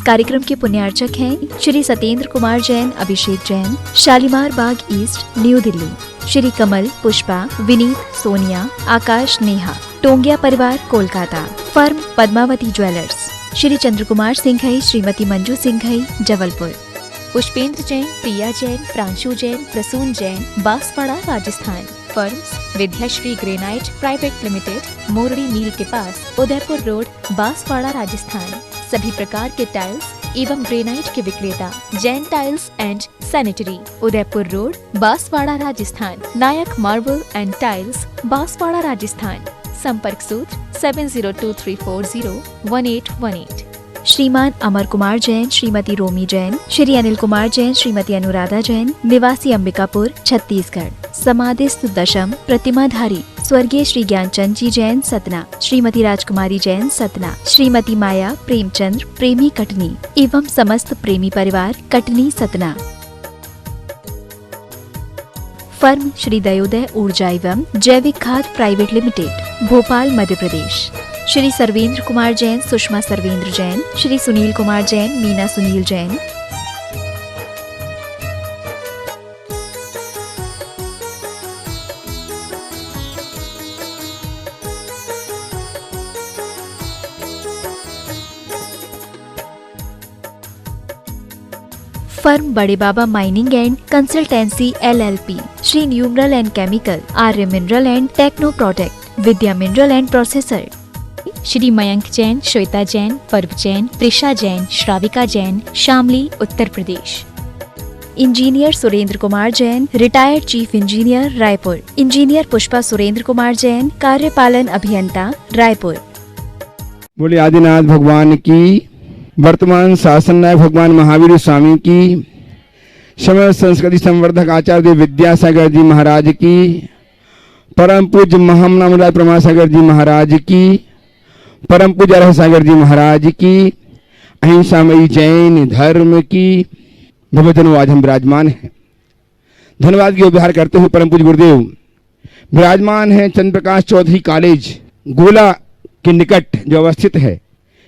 कार्यक्रम के पुण्यार्चक हैं श्री सत्येंद्र कुमार जैन, अभिषेक जैन, शालीमार बाग ईस्ट, न्यू दिल्ली। श्री कमल, पुष्पा, विनीत, सोनिया, आकाश, नेहा, टोंगिया परिवार, Kolkata. Firm Padmavati jewellers. Shri Chandra Kumar Singhai, Shrimati Manju Singhai, Jabalpur. Pushpendra Jain, Priya Jain, Pranshu Jain, Prasoon Jain, Banswara, Rajasthan. Firms Vidyashri granite private limited, Mordi mill के पास, उदयपुर रोड, बांसवाड़ा, राजस्थान। सभी प्रकार के टाइल्स एवं ग्रेनाइट के विक्रेता, Jain tiles and sanitary, Udaipur road, Banswara, Rajasthan. Nayak marble and tiles, Banswara, Rajasthan. संपर्क सूत्र 7023401818। श्रीमान अमर कुमार जैन, श्रीमती रोमी जैन, श्री अनिल कुमार जैन, श्रीमती अनुराधा जैन, निवासी अंबिकापुर, छत्तीसगढ़। समाधिस्थ दशम प्रतिमाधारी स्वर्गीय श्री ज्ञानचंद जी जैन, सतना। श्रीमती राजकुमारी जैन, सतना। श्रीमती माया प्रेमचंद्र, प्रेमी, कटनी एवं समस्त प्रेमी परिवार, कटनी, सतना। फर्म श्री दयोदय ऊर्जा एवं जैविक खाद private limited, Bhopal, Madhya Pradesh. Shri Sarvendra Kumar Jain, Sushma Sarvendra Jain, Shri Sunil Kumar Jain, Meena Sunil Jain. Firm Bade Baba mining and consultancy LLP, Shri numeral and chemical, Arya mineral and techno product, Vidya mineral and processor. Shri Mayank Jain, Shweta Jain, Parv Jain, Prisha Jain, Shravika Jain, Shamli, Uttar Pradesh. Engineer Surendra Kumar Jain, retired chief engineer, Raipur. Engineer Pushpa Surendra Kumar Jain, कार्यपालन अभियंता, रायपुर। बोले आदिनाथ भगवान की, वर्तमान शासन नायक भगवान महावीर स्वामी की, समय संस्कृति संवर्धक आचार्य विद्यासागर जी महाराज की, परम पूज्य महामनामराज प्रमासागर जी महाराज की, परम पूज्य रह सागर जी महाराज की, अहिंसामयी जैन धर्म की भवजनों आज हम विराजमान हैं। धन्यवाद की उपहार करते हुए परम पूज्य गुरुदेव विराजमान हैं चंद्र प्रकाश चौधरी कॉलेज, गोला के निकट जो अवस्थित है।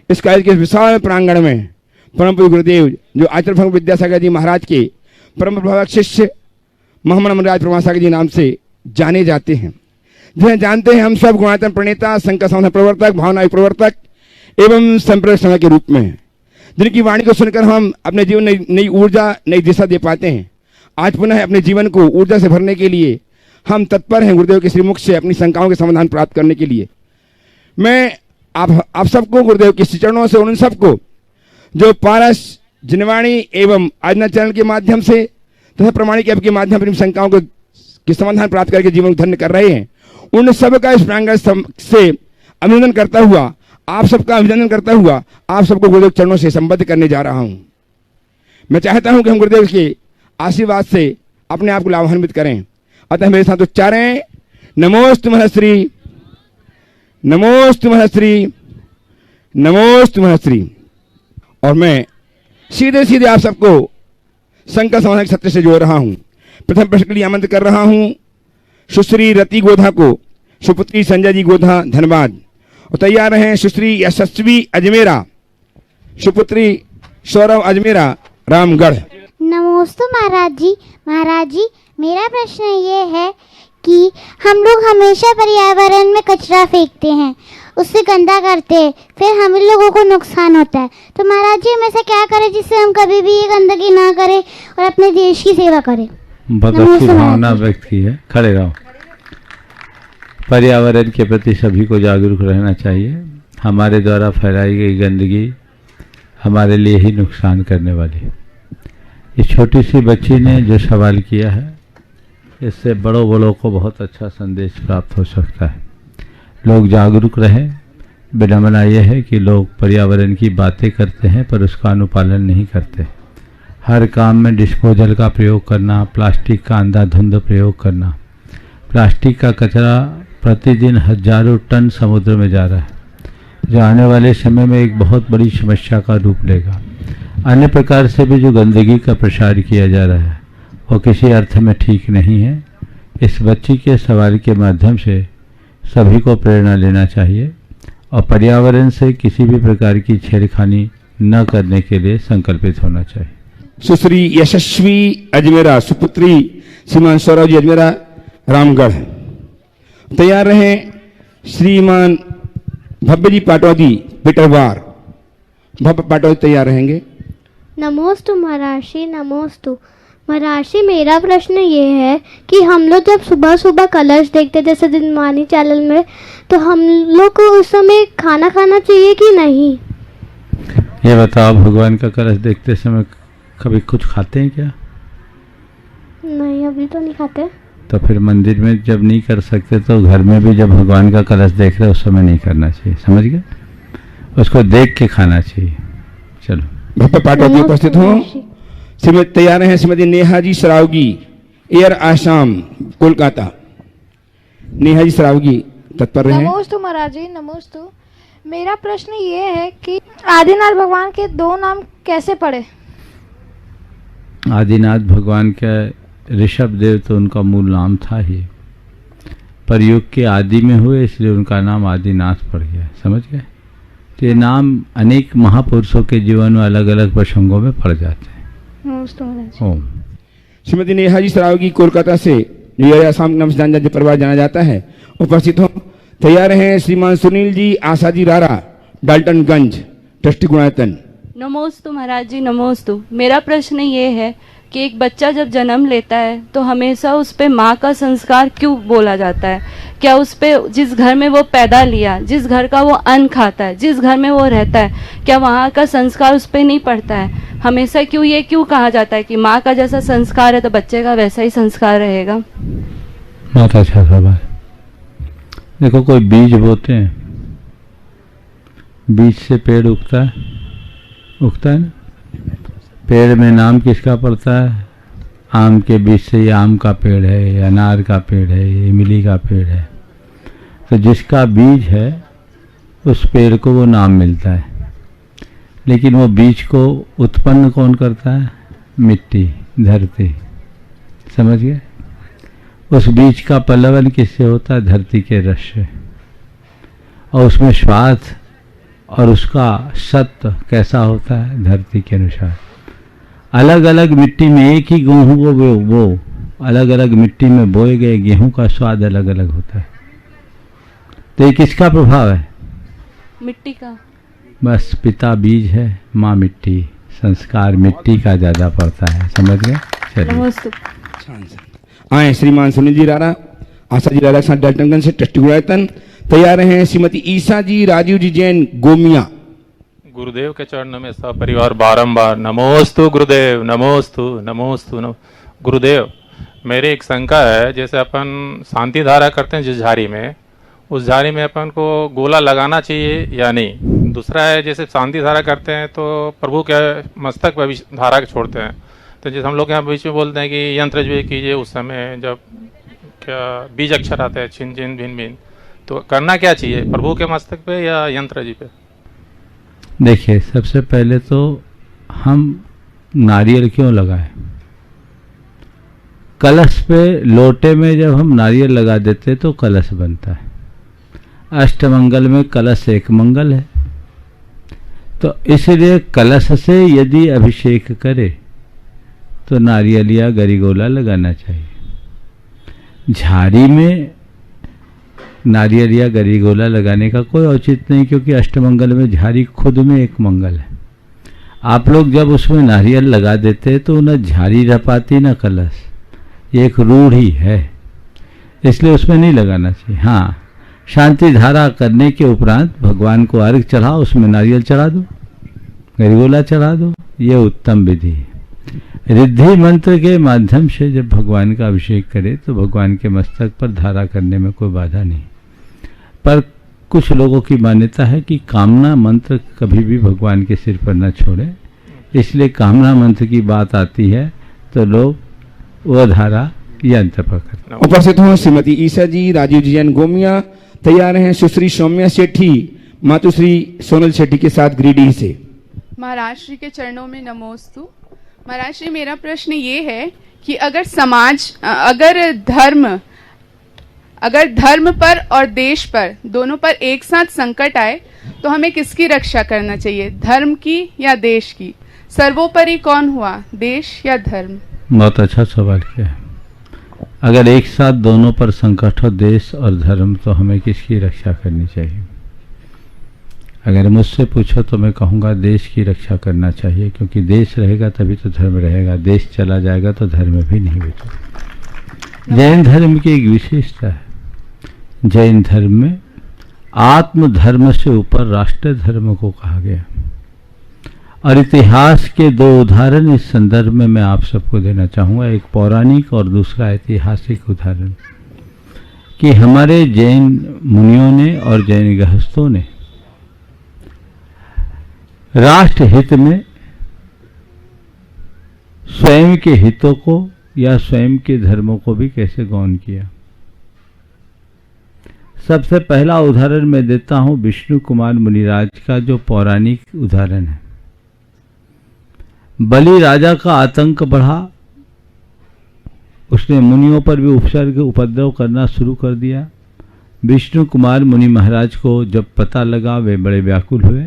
इस कॉलेज के विशाल प्रांगण में परम पूज्य गुरुदेव जो आचार्य भगवान विद्यासागर जी महाराज के परम प्रभावक शिष्य महामनामराज प्रमासागर जी नाम से जाने जाते हैं, जिन्हें जानते हैं हम सब गुणात्मक प्रणेता, संकट समाधान प्रवर्तक, भावना प्रवर्तक एवं संप्रदाय समय के रूप में, जिनकी वाणी को सुनकर हम अपने जीवन में नई ऊर्जा, नई दिशा दे पाते हैं। आज पुनः अपने जीवन को ऊर्जा से भरने के लिए हम तत्पर हैं गुरुदेव के श्रीमुख से अपनी शंकाओं के समाधान प्राप्त करने के लिए। मैं आप सबको गुरुदेव के चरणों से, उन सबको जो पारस, जिनवाणी एवं आजना चरण के माध्यम से तथा प्रमाणिक ऐप के माध्यम अपनी शंकाओं के समाधान प्राप्त करके जीवन को धन्य कर रहे हैं, उन सब का इस प्रांगण से अभिनंदन करता हुआ, आप सबका अभिनंदन करता हुआ आप सबको गुरुदेव चरणों से संबद्ध करने जा रहा हूं। मैं चाहता हूं कि हम गुरुदेव के आशीर्वाद से अपने आप को लाभान्वित करें। अतः मेरे साथ उच्चारें, नमोस्तु महश्री, नमोस्तु महश्री, नमोस्तु महश्री। और मैं सीधे सीधे आप सबको संकट समाधान सत्य से जोड़ रहा हूं। प्रथम प्रश्न के लिए आमंत्रित कर रहा हूं सुश्री रति गोधा को, सुपुत्री संजय जी गोधा, धन्यवाद। और तैयार हैं सुश्री यशस्वी अजमेरा, सुपुत्री सौरभ अजमेरा, रामगढ़। नमोस्तु महाराज जी। महाराज जी, मेरा प्रश्न ये है कि हम लोग हमेशा पर्यावरण में कचरा फेंकते हैं, उससे गंदा करते हैं, फिर हम लोगों को नुकसान होता है। तो महाराज जी, हम ऐसा क्या करें जिससे हम कभी भी ये गंदगी ना करें और अपने देश की सेवा करें? बहुत अच्छी भावना व्यक्त की है। खड़े रहो। पर्यावरण के प्रति सभी को जागरूक रहना चाहिए। हमारे द्वारा फैलाई गई गंदगी हमारे लिए ही नुकसान करने वाली है। इस छोटी सी बच्ची ने जो सवाल किया है, इससे बड़ों बड़ों को बहुत अच्छा संदेश प्राप्त हो सकता है। लोग जागरूक रहें। विडंबना यह है कि लोग पर्यावरण की बातें करते हैं पर उसका अनुपालन नहीं करते। हर काम में डिस्पोजल का प्रयोग करना, प्लास्टिक का अंधाधुंध प्रयोग करना, प्लास्टिक का कचरा प्रतिदिन हजारों टन समुद्र में जा रहा है, जो आने वाले समय में एक बहुत बड़ी समस्या का रूप लेगा। अन्य प्रकार से भी जो गंदगी का प्रसार किया जा रहा है वो किसी अर्थ में ठीक नहीं है। इस बच्ची के सवाल के माध्यम से सभी को प्रेरणा लेना चाहिए और पर्यावरण से किसी भी प्रकार की छेड़खानी न करने के लिए संकल्पित होना चाहिए। सुश्री यशस्वी अजमेरा, सुपुत्री श्रीमान सौरभ जी अजमेरा, रामगढ़। तैयार रहे श्रीमान भव्य जी पाटौदी, पिटरवार। भव्य पाटौदी तैयार रहेंगे। नमोस्तु महर्षि, नमोस्तु महर्षि। मेरा प्रश्न ये है कि हम लोग जब सुबह सुबह कलश देखते जैसे दिनवानी चैनल में, तो हम लोग को उस समय खाना खाना चाहिए कि नहीं? ये बताओ, भगवान का कलश देखते समय कभी कुछ खाते हैं क्या? नहीं, अभी तो नहीं खाते। तो फिर मंदिर में जब नहीं कर सकते तो घर में भी जब भगवान का कलश देख रहे उस समय नहीं करना चाहिए, समझ गए? उसको देख के खाना चाहिए। चलो, भव्य पाटौदी उपस्थित हो। श्रीमती तैयार हैं श्रीमती नेहा जी सरावगी, एयर आसाम, कोलकाता। नेहा जी सरावगी तत्पर रहे। नमोस्तु महाराज जी, नमोस्तु। मेरा प्रश्न ये है कि आदिनाथ भगवान के 2 नाम कैसे पढ़े? आदिनाथ भगवान का ऋषभ देव तो उनका मूल नाम था ही, पर युग के आदि में हुए इसलिए उनका नाम आदिनाथ पड़ गया, समझ गए? तो ये नाम अनेक महापुरुषों के जीवन में अलग अलग प्रसंगों में पड़ जाते हैं। ओम। श्रीमती नेहा जी सरावगी, कोलकाता से, एयर आसाम के नाम से जान परिवार जाना जाता है, उपस्थित हो। तैयार हैं श्रीमान सुनील जी आशा जी रारा, डाल्टनगंज, ट्रस्टी गुणायतन। नमोस्तु महाराज जी, नमोस्तु। मेरा प्रश्न ये है कि एक बच्चा जब जन्म लेता है तो हमेशा उस पे माँ का संस्कार क्यों बोला जाता है? क्या उस पे, जिस घर में वो पैदा लिया, जिस घर का वो अन्न खाता है, जिस घर में वो रहता है, क्या वहाँ का संस्कार उस पे नहीं पड़ता है? हमेशा क्यों कहा जाता है कि माँ का जैसा संस्कार है तो बच्चे का वैसा ही संस्कार रहेगा? बहुत अच्छा सवाल। देखो, कोई बीज बोते हैं, बीज से पेड़ उगता है ना। पेड़ में नाम किसका पड़ता है? आम के बीज से ये आम का पेड़ है, ये अनार का पेड़ है, ये इमली का पेड़ है। तो जिसका बीज है उस पेड़ को वो नाम मिलता है, लेकिन वो बीज को उत्पन्न कौन करता है? मिट्टी, धरती, समझ गए? उस बीज का पल्लवन किससे होता है? धरती के रस से। और उसमें स्वाद और उसका सत्व कैसा होता है? धरती के अनुसार। अलग अलग मिट्टी में एक ही गेहूं को वो अलग अलग मिट्टी में बोए गए गेहूं का स्वाद अलग अलग होता है। तो ये किसका प्रभाव है? मिट्टी का। बस पिता बीज है, माँ मिट्टी, संस्कार मिट्टी का ज्यादा पड़ता है, समझ गए? चलिए, आए श्रीमान सुनील जी रारा, आशा जी रारा के साथ डाल्टनगंज से, ट्रस्टी गुणायतन। तैयार हैं श्रीमती ईसा जी राजीव जी जैन, गोमिया। गुरुदेव के चरणों में सब परिवार बारंबार नमोस्तु गुरुदेव, नमोस्तु नमोस्तु गुरुदेव। मेरी एक शंका है, जैसे अपन शांति धारा करते हैं जिस झाड़ी में, उस झाड़ी में अपन को गोला लगाना चाहिए या नहीं? दूसरा है, जैसे शांति धारा करते हैं तो प्रभु के मस्तक पर धारा छोड़ते हैं, तो जैसे हम लोग यहाँ बीच में बोलते हैं कि यंत्र जो कीजिए, उस समय जब क्या बीज अक्षर आते हैं, छिन छिन भिन भिन, तो करना क्या चाहिए, प्रभु के मस्तक पे या यंत्र जी पे? देखिए, सबसे पहले तो हम नारियल क्यों लगाएं? कलश पे, लोटे में जब हम नारियल लगा देते तो कलश बनता है। अष्टमंगल में कलश एक मंगल है, तो इसलिए कलश से यदि अभिषेक करे तो नारियल या गरीगोला लगाना चाहिए। झाड़ी में नारियल या गरीगोला लगाने का कोई औचित्य नहीं, क्योंकि अष्टमंगल में झाड़ी खुद में एक मंगल है। आप लोग जब उसमें नारियल लगा देते तो न झाड़ी रह पाती न कलश, ये एक रूढ़ी है, इसलिए उसमें नहीं लगाना चाहिए। हाँ, शांति धारा करने के उपरांत भगवान को अर्घ चढ़ाओ, उसमें नारियल चढ़ा दो, गरीगोला चढ़ा दो, ये उत्तम विधि है। रिद्धि मंत्र के माध्यम से जब भगवान का अभिषेक करे तो भगवान के मस्तक पर धारा करने में कोई बाधा नहीं। पर कुछ लोगों की मान्यता है कि कामना मंत्र कभी भी भगवान के सिर पर न छोड़े, इसलिए कामना मंत्र की बात आती है तो लोग वो धारा यंत्र पर करते हैं। उपस्थित हो श्रीमती ईसा जी राजीव जी जैन, गोमिया। तैयार हैं सुश्री सौम्या सेठी, मातुश्री सोनल सेठी के साथ, गिरिडीह से। महाराज श्री के चरणों में नमोस्तु। महाराज श्री, मेरा प्रश्न ये है कि अगर समाज, अगर धर्म अगर धर्म पर और देश पर दोनों पर एक साथ संकट आए तो हमें किसकी रक्षा करना चाहिए, धर्म की या देश की? सर्वोपरि कौन हुआ, देश या धर्म? बहुत अच्छा सवाल किया है। अगर एक साथ दोनों पर संकट हो, देश और धर्म, तो हमें किसकी रक्षा करनी चाहिए? अगर मुझसे पूछो तो मैं कहूँगा देश की रक्षा करना चाहिए, क्योंकि देश रहेगा तभी तो धर्म रहेगा। देश चला जाएगा तो धर्म भी नहीं बचेगा। जैन धर्म की एक विशेषता है, जैन धर्म में आत्म धर्म से ऊपर राष्ट्र धर्म को कहा गया। और इतिहास के दो उदाहरण इस संदर्भ में मैं आप सबको देना चाहूँगा, एक पौराणिक और दूसरा ऐतिहासिक उदाहरण, कि हमारे जैन मुनियों ने और जैन गृहस्थों ने राष्ट्र हित में स्वयं के हितों को या स्वयं के धर्मों को भी कैसे गौण किया। सबसे पहला उदाहरण मैं देता हूं विष्णु कुमार मुनिराज का, जो पौराणिक उदाहरण है। बलि राजा का आतंक बढ़ा, उसने मुनियों पर भी उपसर्ग उपद्रव करना शुरू कर दिया। विष्णु कुमार मुनि महाराज को जब पता लगा, वे बड़े व्याकुल हुए,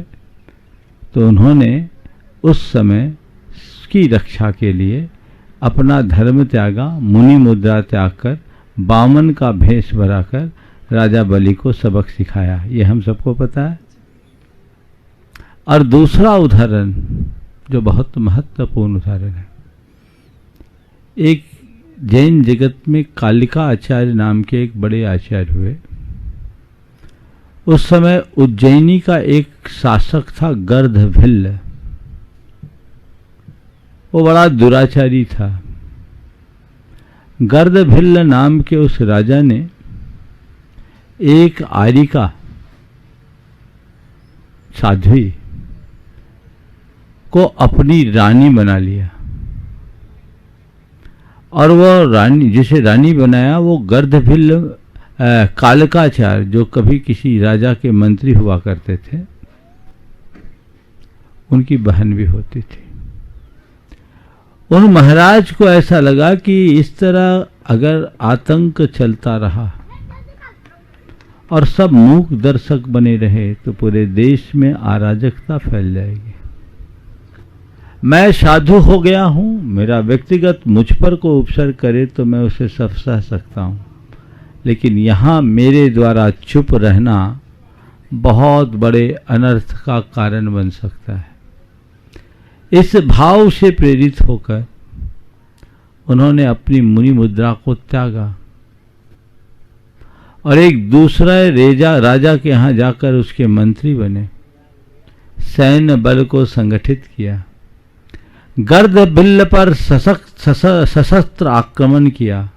तो उन्होंने उस समय की रक्षा के लिए अपना धर्म त्यागा, मुनि मुद्रा त्याग कर, बामन का भेष बनाकर राजा बलि को सबक सिखाया। ये हम सबको पता है। और दूसरा उदाहरण जो बहुत महत्वपूर्ण उदाहरण है, एक जैन जगत में कालिका आचार्य नाम के एक बड़े आचार्य हुए। उस समय उज्जैनी का एक शासक था गर्दभिल्ल। वो बड़ा दुराचारी था। गर्दभिल्ल नाम के उस राजा ने एक आरिका साध्वी को अपनी रानी बना लिया। और वो रानी, जिसे रानी बनाया, वो गर्दभिल्ल कालकाचार्य, जो कभी किसी राजा के मंत्री हुआ करते थे, उनकी बहन भी होती थी। उन महाराज को ऐसा लगा कि इस तरह अगर आतंक चलता रहा और सब मूक दर्शक बने रहे तो पूरे देश में अराजकता फैल जाएगी। मैं साधु हो गया हूं, मेरा व्यक्तिगत मुझ पर को उपसर्ग करे तो मैं उसे सब सह सकता हूं, लेकिन यहाँ मेरे द्वारा चुप रहना बहुत बड़े अनर्थ का कारण बन सकता है। इस भाव से प्रेरित होकर उन्होंने अपनी मुनि मुद्रा को त्यागा और एक दूसरा राजा के यहाँ जाकर उसके मंत्री बने, सैन्य बल को संगठित किया, गर्दभिल्ल पर सशस्त्र आक्रमण किया,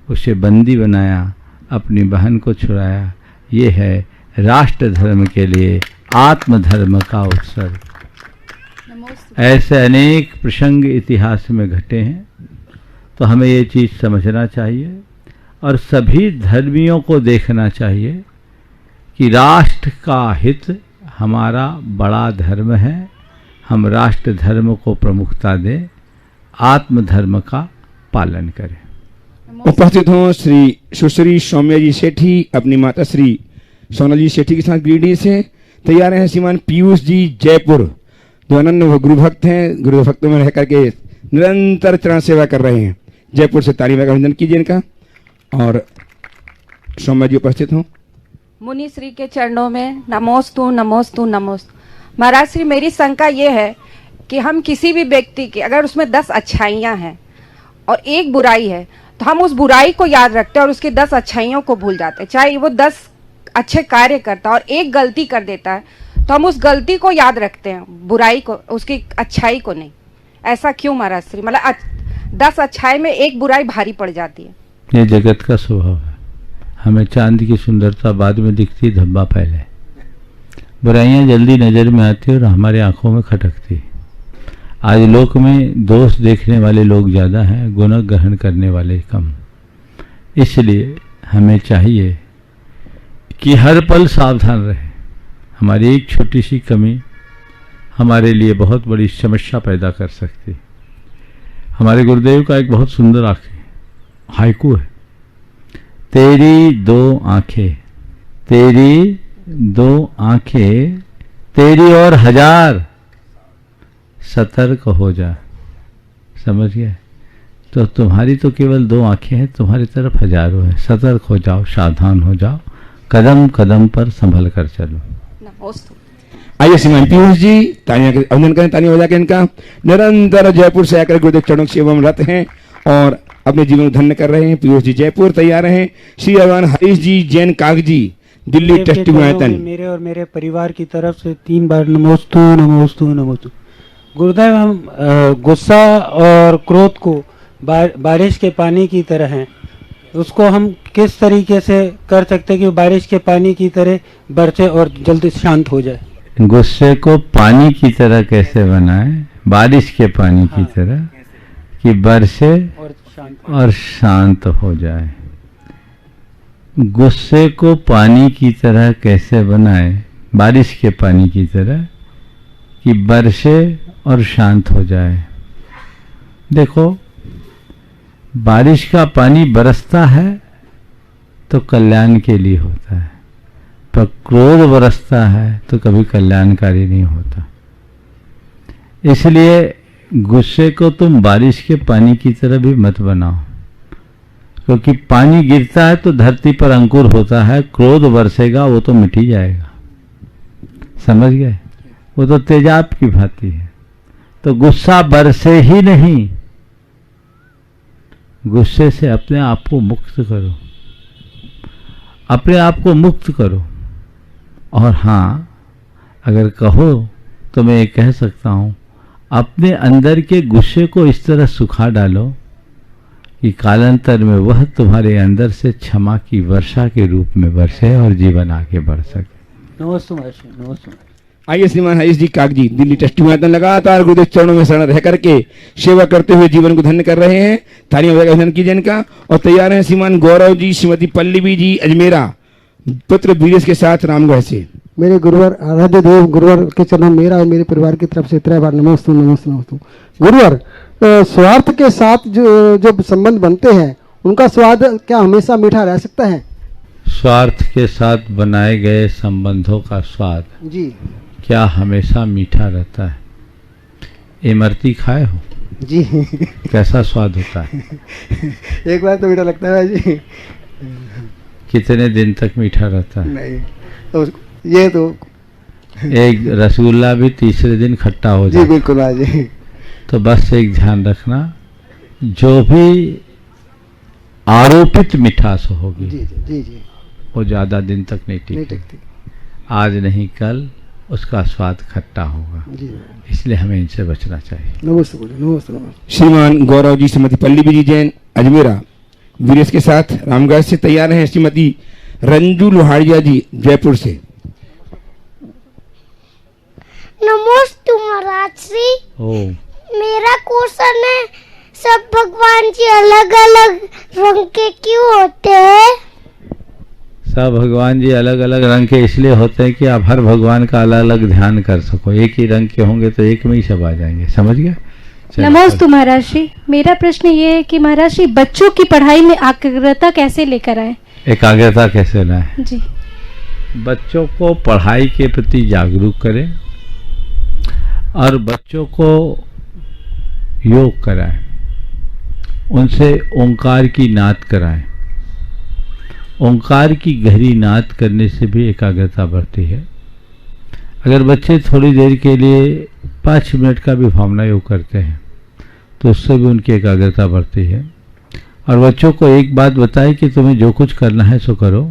उसे बंदी बनाया, अपनी बहन को छुड़ाया। ये है राष्ट्र धर्म के लिए आत्मधर्म का उत्सर्ग। ऐसे अनेक प्रसंग इतिहास में घटे हैं, तो हमें ये चीज़ समझना चाहिए और सभी धर्मियों को देखना चाहिए कि राष्ट्र का हित हमारा बड़ा धर्म है। हम राष्ट्र धर्म को प्रमुखता दें, आत्मधर्म का पालन करें। उपस्थित हों श्री सुश्री सौम्या जी सेठी अपनी माता श्री सोनल जी सेठी के साथ गिरिडीह से। तैयार हैं श्रीमान पीयूष जी जयपुर, जो अनन्य गुरु भक्त हैं, गुरु भक्तों में रह करके निरंतर चरण सेवा कर रहे हैं। जयपुर से तालियों का अभिनंदन कीजिए इनका। और सौम्या जी उपस्थित हों। मुनि श्री के चरणों में नमोस्तु नमोस्तु नमोस्तु। महाराज श्री, मेरी शंका ये है कि हम किसी भी व्यक्ति की अगर उसमें 10 अच्छाइयाँ हैं और एक बुराई है, तो हम उस बुराई को याद रखते हैं और उसकी 10 अच्छाइयों को भूल जाते हैं। चाहे वो 10 अच्छे कार्य करता है और एक गलती कर देता है, तो हम उस गलती को याद रखते हैं, बुराई को, उसकी अच्छाई को नहीं। ऐसा क्यों महाराज श्री? मतलब 10 अच्छाई में एक बुराई भारी पड़ जाती है। ये जगत का स्वभाव है। हमें चांद की सुंदरता बाद में दिखती, धब्बा पहले। बुराइयां जल्दी नज़र में आती और हमारे आंखों में खटकती। आज लोक में दोष देखने वाले लोग ज़्यादा हैं, गुण ग्रहण करने वाले कम। इसलिए हमें चाहिए कि हर पल सावधान रहे। हमारी एक छोटी सी कमी हमारे लिए बहुत बड़ी समस्या पैदा कर सकती। हमारे गुरुदेव का एक बहुत सुंदर हाइकू है, तेरी दो आंखें, तेरी दो आंखें, तेरी और हजार, सतर्क हो जा। समझ गए? तो तुम्हारी तो केवल दो आंखें हैं, तुम्हारी तरफ हजारों है। सतर्क हो जाओ, सावधान हो जाओ, कदम कदम पर संभल कर चलो। आइए श्रीमान पीयूष जी, तालियां अभिनंदन करें, तालियां बजा के इनका। निरंतर जयपुर से आकर गुरुदेव चरणों की सेवा में रत हैं और अपने जीवन को धन्य कर रहे हैं। पीयूष जी जयपुर तैयार हैं। श्री भगवान हरीश जी जैन कागजी, दिल्ली ट्रस्टी गुआयतन। मेरे और मेरे परिवार की तरफ से 3 बार नमोस्तु नमोस्तु नमोस्तु। गुरुदेव, हम गुस्सा और क्रोध को बारिश के पानी की तरह हैं, उसको हम किस तरीके से कर सकते हैं कि बारिश के पानी की तरह बरसे और जल्दी शांत हो जाए? गुस्से को पानी की तरह कैसे बनाए? बारिश के पानी की तरह कि बरसे और शांत हो जाए। गुस्से को पानी की तरह कैसे बनाए? बारिश के पानी की तरह कि बरसे और शांत हो जाए। देखो, बारिश का पानी बरसता है तो कल्याण के लिए होता है, पर क्रोध बरसता है तो कभी कल्याणकारी नहीं होता। इसलिए गुस्से को तुम बारिश के पानी की तरह भी मत बनाओ, क्योंकि पानी गिरता है तो धरती पर अंकुर होता है, क्रोध बरसेगा वो तो मिट ही जाएगा। समझ गए? वो तो तेजाब की भांति है। तो गुस्सा बरसे ही नहीं, गुस्से से अपने आप को मुक्त करो, अपने आप को मुक्त करो। और हाँ, अगर कहो तो मैं ये कह सकता हूँ, अपने अंदर के गुस्से को इस तरह सुखा डालो कि कालांतर में वह तुम्हारे अंदर से क्षमा की वर्षा के रूप में बरसे और जीवन आगे बढ़ सके। नमस्ते महर्षि, नमस्ते। आइए श्रीमान हरीश जी कागजी, दिल्ली ट्रस्टी गुआयतन लगातार गुरुदेव चरणों में शरण रह करके सेवा करते हुए जीवन को धन्य कर रहे हैं। तालियां बजाकर अभिनंदन कीजिए इनका। और तैयार हैं श्रीमान गौरव जी, श्रीमती पल्लवी जी अजमेरा, पुत्र वीरेश के साथ रामगढ़ से। मेरे गुरुवर आराध्य देव गुरुवर के चरण मेरा और मेरे परिवार की तरफ से 3 बार नमोस्तु नमोस्तु नमोस्तु। गुरुवर, स्वार्थ के साथ जो संबंध बनते हैं उनका स्वाद क्या हमेशा मीठा रह सकता है? स्वार्थ के साथ बनाए गए संबंधों का स्वाद जी क्या हमेशा मीठा रहता है? इमरती खाए हो जी? कैसा स्वाद होता है? एक बार तो मीठा लगता है जी। कितने दिन तक मीठा रहता है? नहीं तो ये तो एक रसगुल्ला भी तीसरे दिन खट्टा हो जाए। जी बिल्कुल जी। तो बस एक ध्यान रखना, जो भी आरोपित मिठास होगी जी जी जी वो ज्यादा दिन तक नहीं टिकती। आज नहीं कल उसका स्वाद खट्टा होगा, इसलिए हमें इनसे बचना चाहिए। नमस्ते नमस्ते। श्रीमान गौरव जी, श्रीमती पल्लवी जी जैन अजमेरा, वीरेश के साथ रामगढ़ से तैयार हैं। श्रीमती रंजू लोहाड़िया जी जयपुर से। नमोस्तु महाराज श्री। मेरा क्वेश्चन है, सब भगवान जी अलग अलग रंग के क्यों होते हैं? सब भगवान जी अलग अलग रंग के इसलिए होते हैं कि आप हर भगवान का अलग अलग ध्यान कर सको। एक ही रंग के होंगे तो एक में ही सब आ जाएंगे। समझ गए? नमोस्तु महाराज श्री। मेरा प्रश्न ये है कि महाराज श्री, बच्चों की पढ़ाई में एकाग्रता कैसे लेकर आए? एकाग्रता कैसे लाए? जी, बच्चों को पढ़ाई के प्रति जागरूक करें और बच्चों को योग कराएं, उनसे ओंकार की नाद कराएं। ओंकार की गहरी नाद करने से भी एकाग्रता बढ़ती है। अगर बच्चे थोड़ी देर के लिए 5 मिनट का भी भावना योग करते हैं तो उससे भी उनकी एकाग्रता बढ़ती है। और बच्चों को एक बात बताएं कि तुम्हें जो कुछ करना है सो करो,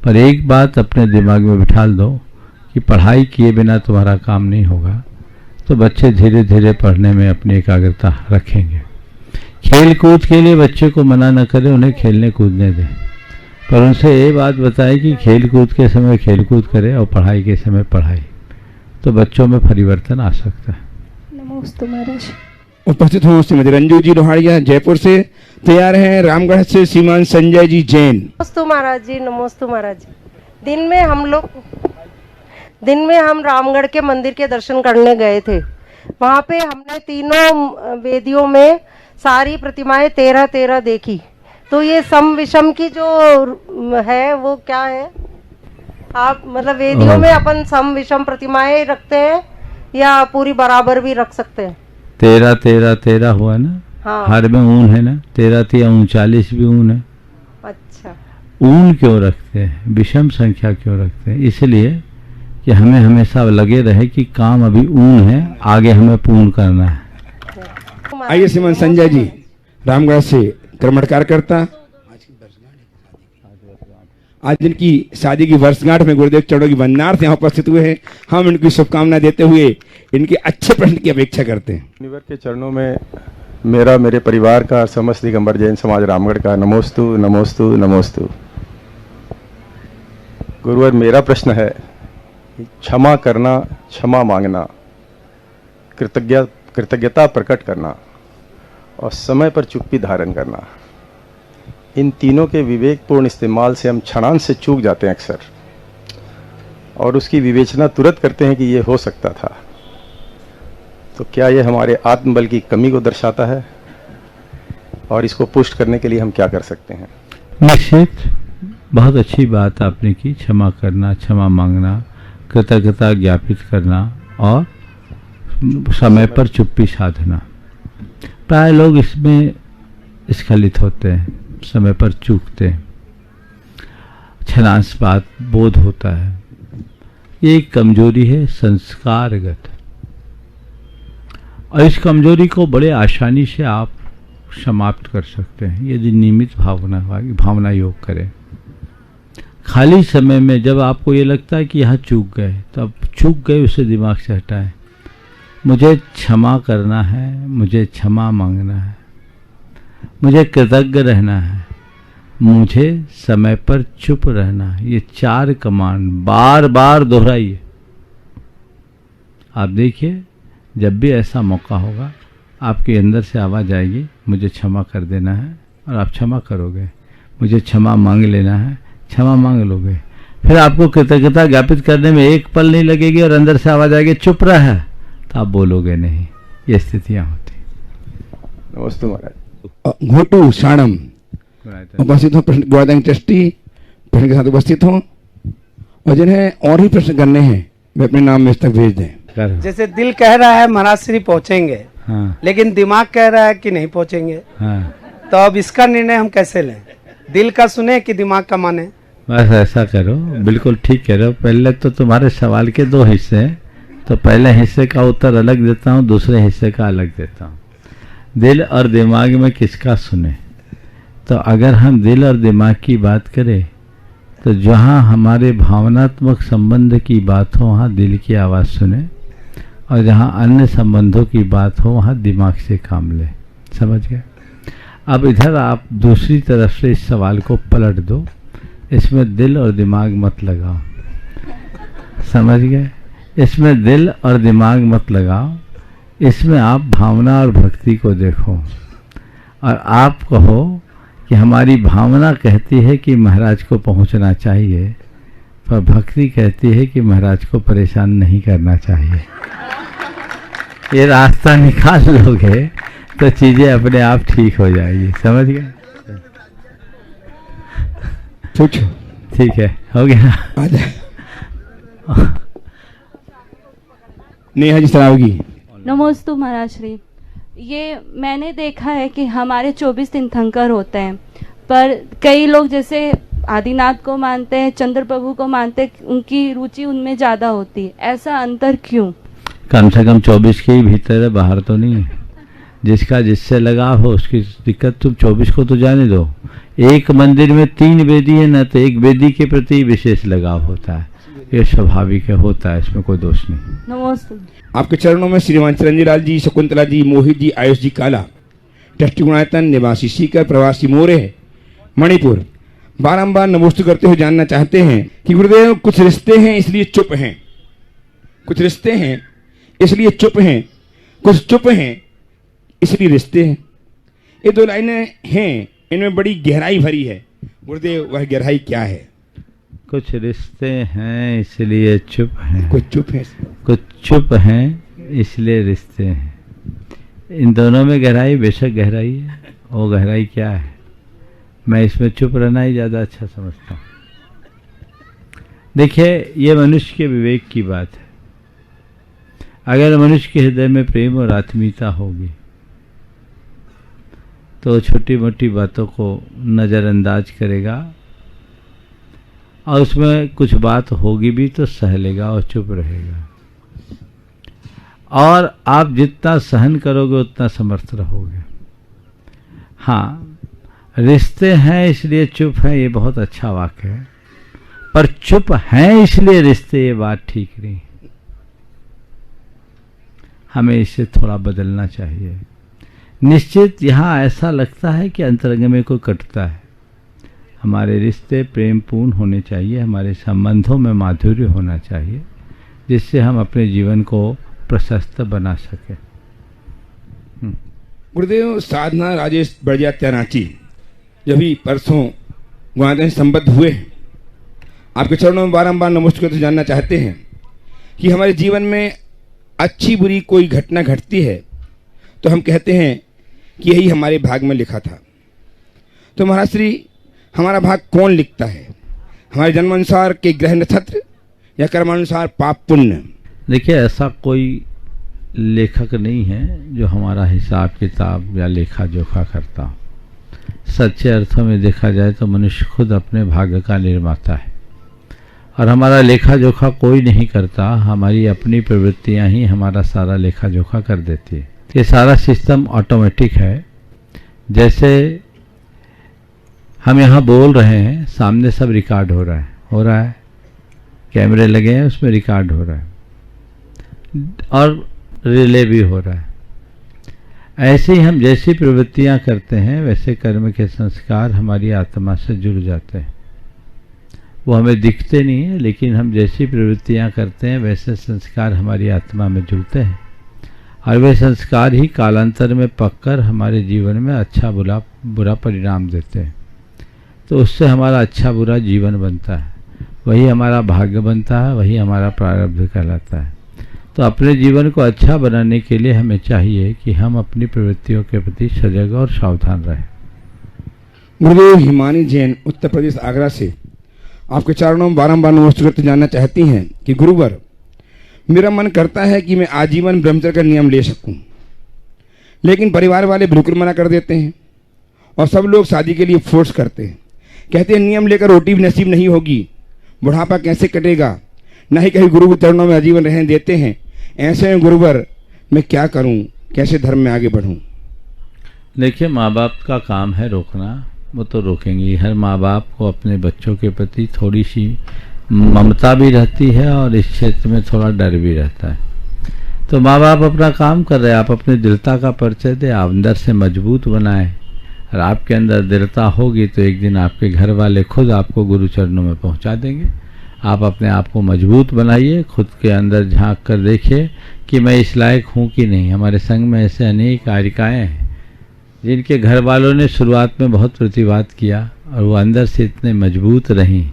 पर एक बात अपने दिमाग में बिठा दो कि पढ़ाई किए बिना तुम्हारा काम नहीं होगा। तो बच्चे धीरे धीरे पढ़ने में अपनी एकाग्रता रखेंगे। खेल कूद के लिए बच्चे को मना न करें, उन्हें खेलने कूदने दें, पर उनसे ये बात बताएं कि खेल कूद के समय खेल कूद करें और पढ़ाई के समय पढ़ाई। तो बच्चों में परिवर्तन आ सकता है। नमोस्तु महाराज। उपस्थित हूँ श्रीमती रंजू जी लोहाड़िया जयपुर से। तैयार हैं रामगढ़ से श्रीमान संजय जी जैन। नमोस्तु महाराज जी, नमोस्तु महाराज जी। दिन में हम रामगढ़ के मंदिर के दर्शन करने गए थे। वहाँ पे हमने तीनों वेदियों में सारी प्रतिमाएं 13-13 देखी। तो ये सम विषम की जो है वो क्या है? आप मतलब वेदियों में अपन सम विषम प्रतिमाएं रखते हैं या पूरी बराबर भी रख सकते हैं? 13 13 13 हुआ ना। हाँ। हर में ऊन है ना, 13 3 39 भी ऊन है। अच्छा। ऊन क्यों रखते हैं, विषम संख्या क्यों रखते हैं? इसलिए कि हमें हमेशा लगे रहे कि काम अभी ऊन है, आगे हमें पूर्ण करना है। आइए श्रीमान संजय जी रामगढ़ से कर्मठ कार्यकर्ता, आज इनकी शादी की वर्षगांठ में गुरुदेव चरणों की वंदनार्थ यहाँ उपस्थित हुए हैं। हम इनकी शुभकामनाएं देते हुए इनके अच्छे प्रश्न की अपेक्षा करते हैं। मुनिवर के चरणों में मेरा, मेरे परिवार का, समस्त दिगंबर जैन समाज रामगढ़ का नमोस्तु नमोस्तु नमोस्तु। गुरुवर, मेरा प्रश्न है क्षमा करना, क्षमा मांगना, कृतज्ञता प्रकट करना और समय पर चुप्पी धारण करना, इन तीनों के विवेकपूर्ण इस्तेमाल से हम क्षणांश से चूक जाते हैं अक्सर, और उसकी विवेचना तुरंत करते हैं कि ये हो सकता था। तो क्या ये हमारे आत्मबल की कमी को दर्शाता है, और इसको पुष्ट करने के लिए हम क्या कर सकते हैं? निश्चित, बहुत अच्छी बात आपने की। क्षमा करना, क्षमा मांगना, कृतज्ञता ज्ञापित करना और समय पर चुप्पी साधना। प्राय लोग इसमें स्खलित होते हैं, समय पर चूकते हैं, क्षणांश बात बोध होता है। ये एक कमजोरी है संस्कारगत, और इस कमजोरी को बड़े आसानी से आप समाप्त कर सकते हैं यदि नियमित भावना योग करें। खाली समय में जब आपको ये लगता है कि यहाँ चूक गए, तो अब चूक गए उसे दिमाग से हटाएं। मुझे क्षमा करना है, मुझे क्षमा मांगना है, मुझे कृतज्ञ रहना है, मुझे समय पर चुप रहना है। ये 4 कमांड बार बार दोहराइए। आप देखिए, जब भी ऐसा मौका होगा आपके अंदर से आवाज़ आएगी, मुझे क्षमा कर देना है, और आप क्षमा करोगे। मुझे क्षमा मांग लेना है, क्षमा मांग लोगे। फिर आपको कृतज्ञता ज्ञापित करने में एक पल नहीं लगेगी, और अंदर से आवाज़ आएगी चुप रहा, तो आप बोलोगे नहीं। ये स्थितियाँ होती। नमस्ते महाराज। घोटू शाणम उपस्थित हो, प्रश्न गोवर्धन ट्रस्टी प्रश्न के साथ उपस्थित हो, और जिन्हें और ही प्रश्न करने हैं वे अपने नाम में तक भेज दें। जैसे दिल कह रहा है महाराज श्री पहुंचेंगे, हाँ। लेकिन दिमाग कह रहा है कि नहीं पहुंचेंगे, हाँ। तो अब इसका निर्णय हम कैसे लें? दिल का सुने कि दिमाग का माने? बस ऐसा करो, बिल्कुल ठीक कह रहे हो। पहले तो तुम्हारे सवाल के 2 हिस्से हैं, तो पहले हिस्से का उत्तर अलग देता हूँ, दूसरे हिस्से का अलग देता हूँ। दिल और दिमाग में किसका सुने? तो अगर हम दिल और दिमाग की बात करें, तो जहाँ हमारे भावनात्मक संबंध की बात हो वहाँ दिल की आवाज़ सुने, और जहाँ अन्य संबंधों की बात हो वहाँ दिमाग से काम ले। समझ गए? अब इधर आप दूसरी तरफ से इस सवाल को पलट दो, इसमें दिल और दिमाग मत लगाओ। समझ गए? इसमें दिल और दिमाग मत लगाओ, इसमें आप भावना और भक्ति को देखो, और आप कहो कि हमारी भावना कहती है कि महाराज को पहुंचना चाहिए, पर भक्ति कहती है कि महाराज को परेशान नहीं करना चाहिए। ये रास्ता निकाल लोगे तो चीजें अपने आप ठीक हो जाएगी। समझ गए? पूछो। ठीक है, हो गया। नेहा जी सरावगी। नमोस्तु महाराज श्री। ये मैंने देखा है कि हमारे 24 तीर्थंकर होते हैं, पर कई लोग जैसे आदिनाथ को मानते हैं, चंद्र प्रभु को मानते हैं, उनकी रुचि उनमें ज़्यादा होती है। ऐसा अंतर क्यों? कम से कम 24 के ही भीतर है, बाहर तो नहीं है। जिसका जिससे लगाव हो उसकी दिक्कत, तुम 24 को तो जाने दो। एक मंदिर में 3 वेदी है ना, तो एक वेदी के प्रति विशेष लगाव होता है, ये स्वाभाविक है, होता है, इसमें कोई दोष नहीं। नमस्ते। आपके चरणों में श्रीमान चिरंजीव लाल जी, शकुंतला जी, मोहित जी, आयुष जी काला, ट्रस्टी गुणायतन, निवासी सीकर, प्रवासी मोरे, मणिपुर, बारंबार नमोस्तु करते हुए जानना चाहते हैं कि गुरुदेव कुछ रिश्ते हैं इसलिए चुप हैं, कुछ रिश्ते हैं इसलिए चुप हैं, कुछ चुप हैं इसलिए रिश्ते हैं। ये 2 लाइनें हैं, इनमें बड़ी गहराई भरी है। गुरुदेव वह गहराई क्या है? कुछ रिश्ते हैं इसलिए चुप हैं, कुछ चुप है, कुछ चुप हैं इसलिए रिश्ते हैं। इन दोनों में गहराई बेशक गहराई है। वो गहराई क्या है? मैं इसमें चुप रहना ही ज़्यादा अच्छा समझता हूँ। देखिए, ये मनुष्य के विवेक की बात है। अगर मनुष्य के हृदय में प्रेम और आत्मीयता होगी तो छोटी मोटी बातों को नज़रअंदाज करेगा, और उसमें कुछ बात होगी भी तो सह लेगा और चुप रहेगा। और आप जितना सहन करोगे उतना समर्थ रहोगे। हाँ, रिश्ते हैं इसलिए चुप है, ये बहुत अच्छा वाक्य है, पर चुप हैं इसलिए रिश्ते, ये बात ठीक नहीं। हमें इसे थोड़ा बदलना चाहिए। निश्चित यहाँ ऐसा लगता है कि अंतरंग में कोई कटता है। हमारे रिश्ते प्रेमपूर्ण होने चाहिए, हमारे संबंधों में माधुर्य होना चाहिए, जिससे हम अपने जीवन को प्रशस्त बना सकें। गुरुदेव, साधना राजेश बढ़िया त्यानाची जब भी परसों गुआते संबद्ध हुए, आपके चरणों में बारंबार नमस्कार तो जानना चाहते हैं कि हमारे जीवन में अच्छी बुरी कोई घटना घटती है तो हम कहते हैं कि यही हमारे भाग में लिखा था। तो महाराज श्री, हमारा भाग कौन लिखता है? हमारे जन्मानुसार के ग्रह नक्षत्र या कर्मानुसार पाप पुण्य? देखिए, ऐसा कोई लेखक नहीं है जो हमारा हिसाब किताब या लेखा जोखा करता हो। सच्चे अर्थों में देखा जाए तो मनुष्य खुद अपने भाग्य का निर्माता है, और हमारा लेखा जोखा कोई नहीं करता। हमारी अपनी प्रवृत्तियां ही हमारा सारा लेखा जोखा कर देती है। ये सारा सिस्टम ऑटोमेटिक है। जैसे हम यहाँ बोल रहे हैं, सामने सब रिकॉर्ड हो रहा है, कैमरे लगे हैं, उसमें रिकॉर्ड हो रहा है और रिले भी हो रहा है। ऐसे ही हम जैसी प्रवृत्तियां करते हैं वैसे कर्म के संस्कार हमारी आत्मा से जुड़ जाते हैं। वो हमें दिखते नहीं है, लेकिन हम जैसी प्रवृत्तियां करते हैं वैसे संस्कार हमारी आत्मा में जुड़ते हैं, और वे संस्कार ही कालांतर में पककर हमारे जीवन में अच्छा बुरा परिणाम देते हैं। तो उससे हमारा अच्छा बुरा जीवन बनता है, वही हमारा भाग्य बनता है, वही हमारा प्रारब्ध कहलाता है। तो अपने जीवन को अच्छा बनाने के लिए हमें चाहिए कि हम अपनी प्रवृत्तियों के प्रति सजग और सावधान रहें। गुरुदेव, हिमानी जैन उत्तर प्रदेश आगरा से आपके चरणों में बारंबार नमस्कार जानना चाहती हैं कि गुरुवर, मेरा मन करता है कि मैं आजीवन ब्रह्मचर्य का नियम ले सकूं, लेकिन परिवार वाले बिल्कुल मना कर देते हैं और सब लोग शादी के लिए फोर्स करते हैं। कहते हैं नियम लेकर रोटी भी नसीब नहीं होगी, बुढ़ापा कैसे कटेगा, न ही कहीं गुरु के चरणों में आजीवन रहने देते हैं। ऐसे में गुरुवर, मैं क्या करूं, कैसे धर्म में आगे बढ़ूं? देखिए, माँ बाप का काम है रोकना, वो तो रोकेंगे। हर माँ बाप को अपने बच्चों के प्रति थोड़ी सी ममता भी रहती है और इस क्षेत्र में थोड़ा डर भी रहता है। तो माँ बाप अपना काम कर रहे हैं, आप अपनी दृढ़ता का परिचय दें, आप अंदर से मजबूत बनाएं। और आपके अंदर दृढ़ता होगी तो एक दिन आपके घर वाले खुद आपको गुरु चरणों में पहुंचा देंगे। आप अपने आप को मजबूत बनाइए, खुद के अंदर झांक कर देखिए कि मैं इस लायक हूँ कि नहीं। हमारे संग में ऐसे अनेक आरिकाएँ हैं जिनके घर वालों ने शुरुआत में बहुत प्रतिवाद किया और वो अंदर से इतने मजबूत रहीं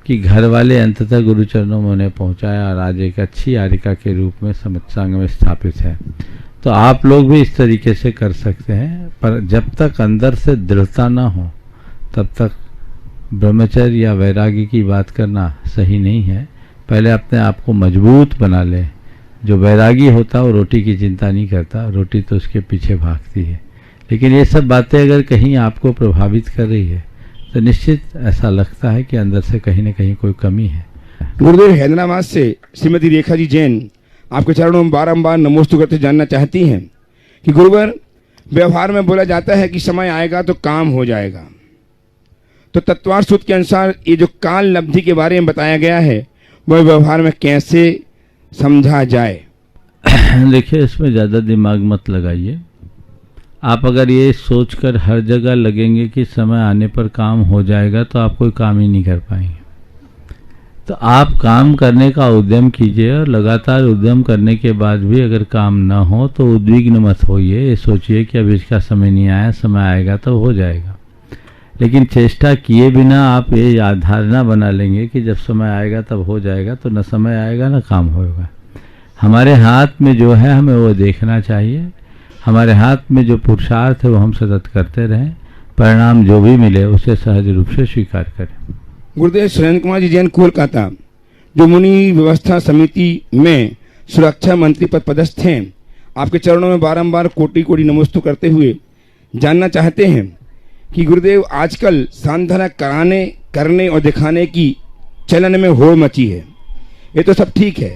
कि घर वाले अंततः गुरु चरणों में उन्हें पहुँचाया और आज एक अच्छी आरिका के रूप में सत्संग में स्थापित है। तो आप लोग भी इस तरीके से कर सकते हैं, पर जब तक अंदर से दृढ़ता ना हो तब तक ब्रह्मचर्य या वैराग्य की बात करना सही नहीं है। पहले अपने आप को मजबूत बना ले। जो वैरागी होता वो रोटी की चिंता नहीं करता, रोटी तो उसके पीछे भागती है। लेकिन ये सब बातें अगर कहीं आपको प्रभावित कर रही है तो निश्चित ऐसा लगता है कि अंदर से कहीं न कहीं कोई कमी है। गुरुदेव, हैदराबाद से श्रीमती रेखा जी जैन आपके चरणों में बारंबार नमोस्तु करते जानना चाहती हैं कि गुरुवर, व्यवहार में बोला जाता है कि समय आएगा तो काम हो जाएगा, तो तत्वार्थ सूत्र के अनुसार ये जो काल लब्धि के बारे में बताया गया है वह व्यवहार में कैसे समझा जाए? देखिए, इसमें ज़्यादा दिमाग मत लगाइए। आप अगर ये सोचकर हर जगह लगेंगे कि समय आने पर काम हो जाएगा तो आप कोई काम ही नहीं कर पाएंगे। तो आप काम करने का उद्यम कीजिए, और लगातार उद्यम करने के बाद भी अगर काम न हो तो उद्विग्न मत होइए। ये सोचिए कि अब इसका समय नहीं आया, समय आएगा तो हो जाएगा। लेकिन चेष्टा किए बिना आप ये धारणा बना लेंगे कि जब समय आएगा तब हो जाएगा, तो न समय आएगा न काम होगा। हमारे हाथ में जो है हमें वो देखना चाहिए। हमारे हाथ में जो पुरुषार्थ है वो हम सतत करते रहें, परिणाम जो भी मिले उसे सहज रूप से स्वीकार करें। गुरुदेव सुरेंद्र कुमार जी जैन कोलकाता, जो मुनि व्यवस्था समिति में सुरक्षा मंत्री पद पदस्थ हैं, आपके चरणों में बारंबार कोटि कोटि नमस्ते करते हुए जानना चाहते हैं कि गुरुदेव आजकल सांधना कराने, करने और दिखाने की चलन में होड़ मची है। ये तो सब ठीक है,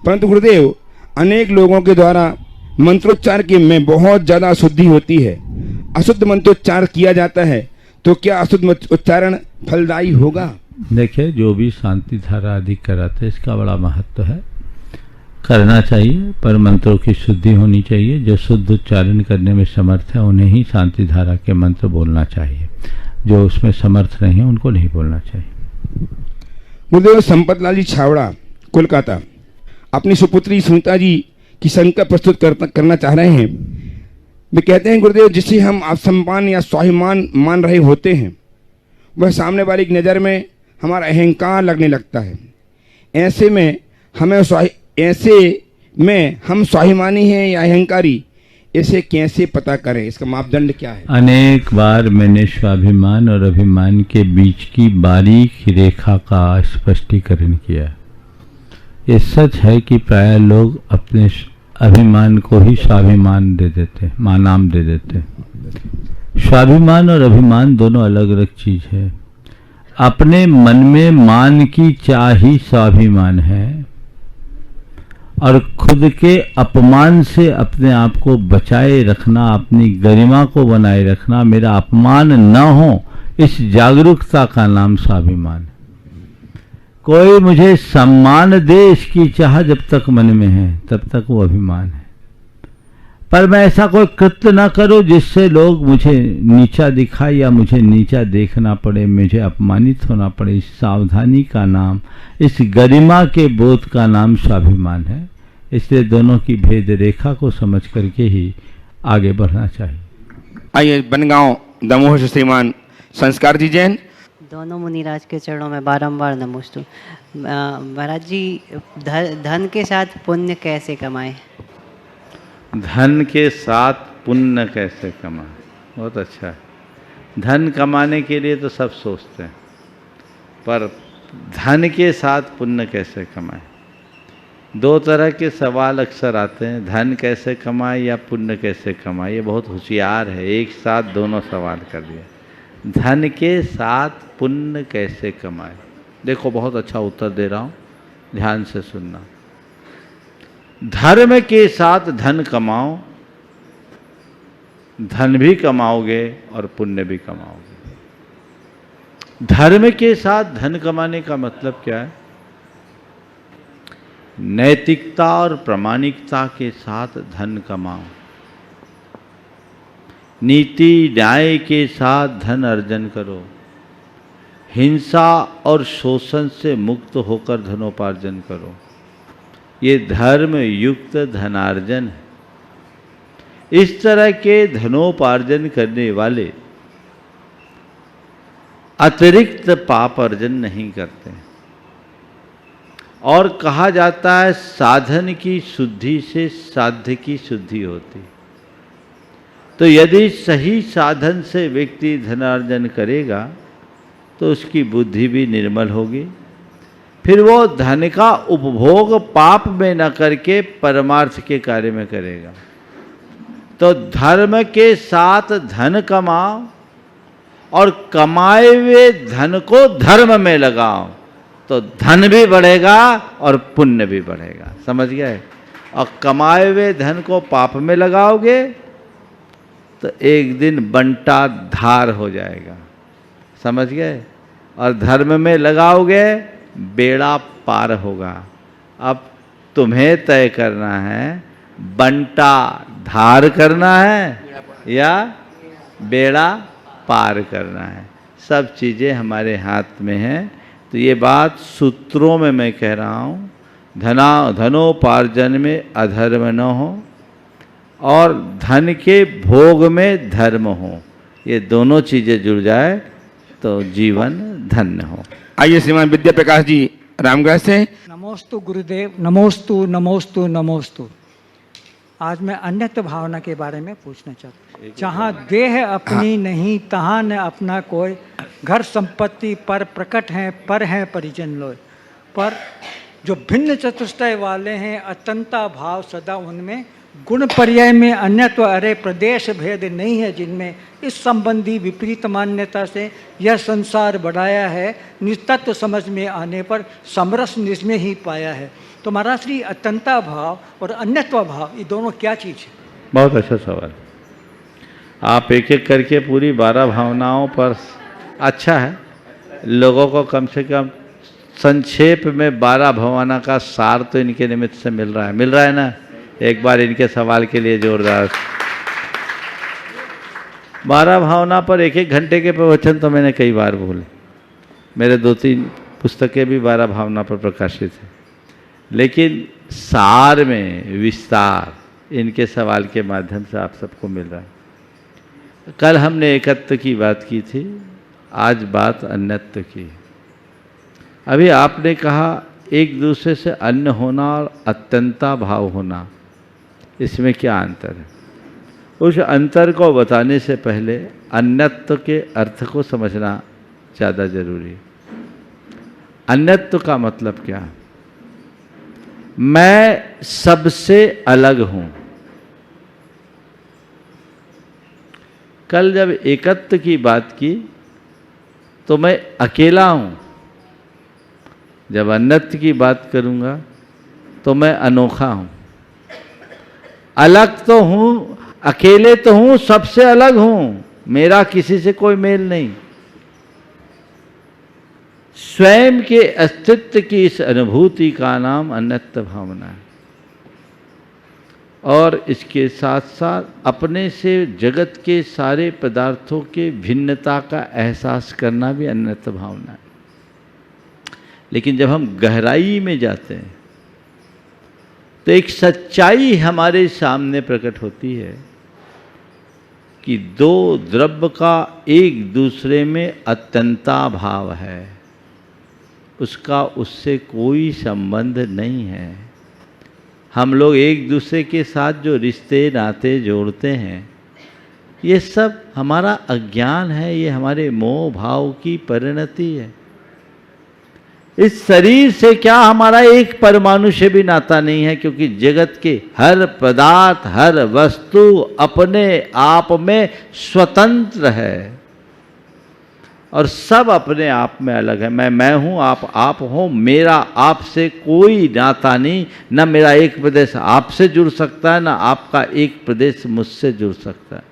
परंतु गुरुदेव अनेक लोगों के द्वारा मंत्रोच्चार के में बहुत ज्यादा अशुद्धि होती है। अशुद्ध मंत्रोच्चार किया जाता है, तो क्या अशुद्ध उच्चारण फलदायी होगा? देखिए, जो भी शांति धारा आदि कराते हैं इसका बड़ा महत्व है, करना चाहिए, पर मंत्रों की शुद्धि होनी चाहिए। जो शुद्ध उच्चारण करने में समर्थ है उन्हें ही शांति धारा के मंत्र बोलना चाहिए, जो उसमें समर्थ नहीं है उनको नहीं बोलना चाहिए। गुरुदेव संपत लाल जी छावड़ा कोलकाता अपनी सुपुत्री सुनीता जी की शंका प्रस्तुत करना चाह रहे हैं। वे कहते हैं गुरुदेव, जिसे हम आत्मसम्मान या स्वाभिमान मान रहे होते हैं वह सामने वाले की नज़र में हमारा अहंकार लगने लगता है। ऐसे में हम स्वाभिमानी हैं या अहंकारी, इसे कैसे पता करें? इसका मापदंड क्या है? अनेक बार मैंने स्वाभिमान और अभिमान के बीच की बारीक रेखा का स्पष्टीकरण किया। ये सच है कि प्राय लोग अपने अभिमान को ही स्वाभिमान दे देते, नाम दे देते। स्वाभिमान और अभिमान दोनों अलग अलग चीज है। अपने मन में मान की चाह ही स्वाभिमान है, और खुद के अपमान से अपने आप को बचाए रखना, अपनी गरिमा को बनाए रखना, मेरा अपमान न हो, इस जागरूकता का नाम स्वाभिमान है। कोई मुझे सम्मान दे, इसकी चाह जब तक मन में है तब तक वो अभिमान है। पर मैं ऐसा कोई कृत्य न करूं जिससे लोग मुझे नीचा दिखाए या मुझे नीचा देखना पड़े, मुझे अपमानित होना पड़े। इस सावधानी का नाम, इस गरिमा के बोध का नाम स्वाभिमान है। इसलिए दोनों की भेद रेखा को समझ करके ही आगे बढ़ना चाहिए। आइए बनगांव दमोह से श्रीमान संस्कार जी जैन। दोनों मुनिराज के चरणों में बारंबार नमोस्तु। महाराज जी, धन के साथ पुण्य कैसे कमाएं? धन के साथ पुण्य कैसे कमाएं? बहुत अच्छा है। धन कमाने के लिए तो सब सोचते हैं, पर धन के साथ पुण्य कैसे कमाएं? दो तरह के सवाल अक्सर आते हैं, धन कैसे कमाए या पुण्य कैसे कमाए। ये बहुत होशियार है, एक साथ दोनों सवाल कर दिया। धन के साथ पुण्य कैसे कमाए? देखो, बहुत अच्छा उत्तर दे रहा हूँ, ध्यान से सुनना। धर्म के साथ धन कमाओ, धन भी कमाओगे और पुण्य भी कमाओगे। धर्म के साथ धन कमाने का मतलब क्या है? नैतिकता और प्रामाणिकता के साथ धन कमाओ, नीति न्याय के साथ धन अर्जन करो, हिंसा और शोषण से मुक्त होकर धनोपार्जन करो। ये धर्म युक्त धनार्जन है। इस तरह के धनोपार्जन करने वाले अतिरिक्त पाप अर्जन नहीं करते। और कहा जाता है साधन की शुद्धि से साध्य की शुद्धि होती। तो यदि सही साधन से व्यक्ति धनार्जन करेगा तो उसकी बुद्धि भी निर्मल होगी। फिर वो धन का उपभोग पाप में न करके परमार्थ के कार्य में करेगा। तो धर्म के साथ धन कमाओ और कमाए हुए धन को धर्म में लगाओ, तो धन भी बढ़ेगा और पुण्य भी बढ़ेगा। समझ गए? और कमाए हुए धन को पाप में लगाओगे तो एक दिन बंटा धार हो जाएगा। समझ गए? और धर्म में लगाओगे बेड़ा पार होगा। अब तुम्हें तय करना है बंटा धार करना है या बेड़ा पार करना है। सब चीज़ें हमारे हाथ में हैं। तो ये बात सूत्रों में मैं कह रहा हूँ, धनोपार्जन में अधर्म न हो और धन के भोग में धर्म हो। ये दोनों चीज़ें जुड़ जाए तो जीवन धन्य हो। आइए श्रीमान विद्या प्रकाश जी रामगढ़ से। नमोस्तु गुरुदेव, नमोस्तु नमोस्तु नमोस्तु। आज मैं अन्यत्व भावना के बारे में पूछना चाहता हूँ। जहाँ देह अपनी नहीं तहाँ न अपना कोई, घर संपत्ति पर प्रकट हैं पर हैं परिजन लोय। पर जो भिन्न चतुष्टय वाले हैं अत्यंता भाव सदा उनमें, गुण पर्याय में अन्यत्व अरे प्रदेश भेद नहीं है जिनमें। इस संबंधी विपरीत मान्यता से यह संसार बढ़ाया है, निस्तत्व समझ में आने पर समरस निज में ही पाया है। तो महाराज श्री अत्यंता भाव और अन्यत्व भाव ये दोनों क्या चीज़ है? बहुत अच्छा सवाल। आप एक एक करके पूरी 12 भावनाओं पर, अच्छा है लोगों को कम से कम संक्षेप में 12 भावना का सार तो इनके निमित्त से मिल रहा है ना। एक बार इनके सवाल के लिए जोरदार। 12 भावना पर एक एक घंटे के प्रवचन तो मैंने कई बार बोले। मेरे 2-3 पुस्तकें भी 12 भावना पर प्रकाशित हैं, लेकिन सार में विस्तार इनके सवाल के माध्यम से आप सबको मिल रहा है। कल हमने एकत्व की बात की थी, आज बात अन्यत्व की। अभी आपने कहा एक दूसरे से अन्य होना और अत्यंता भाव होना, इसमें क्या अंतर है? उस अंतर को बताने से पहले अन्यत्व के अर्थ को समझना ज़्यादा जरूरी है। अन्यत्व का मतलब क्या है? मैं सबसे अलग हूं। कल जब एकत्व की बात की तो मैं अकेला हूं, जब अन्यत्व की बात करूंगा तो मैं अनोखा हूं। अलग तो हूं, अकेले तो हूं, सबसे अलग हूं, मेरा किसी से कोई मेल नहीं। स्वयं के अस्तित्व की इस अनुभूति का नाम अन्यत्व भावना है। और इसके साथ साथ अपने से जगत के सारे पदार्थों के भिन्नता का एहसास करना भी अन्यत्व भावना है। लेकिन जब हम गहराई में जाते हैं तो एक सच्चाई हमारे सामने प्रकट होती है कि दो द्रव्य का एक दूसरे में अत्यंता भाव है, उसका उससे कोई संबंध नहीं है। हम लोग एक दूसरे के साथ जो रिश्ते नाते जोड़ते हैं, ये सब हमारा अज्ञान है, ये हमारे मोह भाव की परिणति है। इस शरीर से क्या हमारा एक परमाणु से भी नाता नहीं है, क्योंकि जगत के हर पदार्थ, हर वस्तु अपने आप में स्वतंत्र है और सब अपने आप में अलग है। मैं हूँ, आप हो, मेरा आपसे कोई नाता नहीं। न मेरा एक प्रदेश आपसे जुड़ सकता है, न आपका एक प्रदेश मुझसे जुड़ सकता है।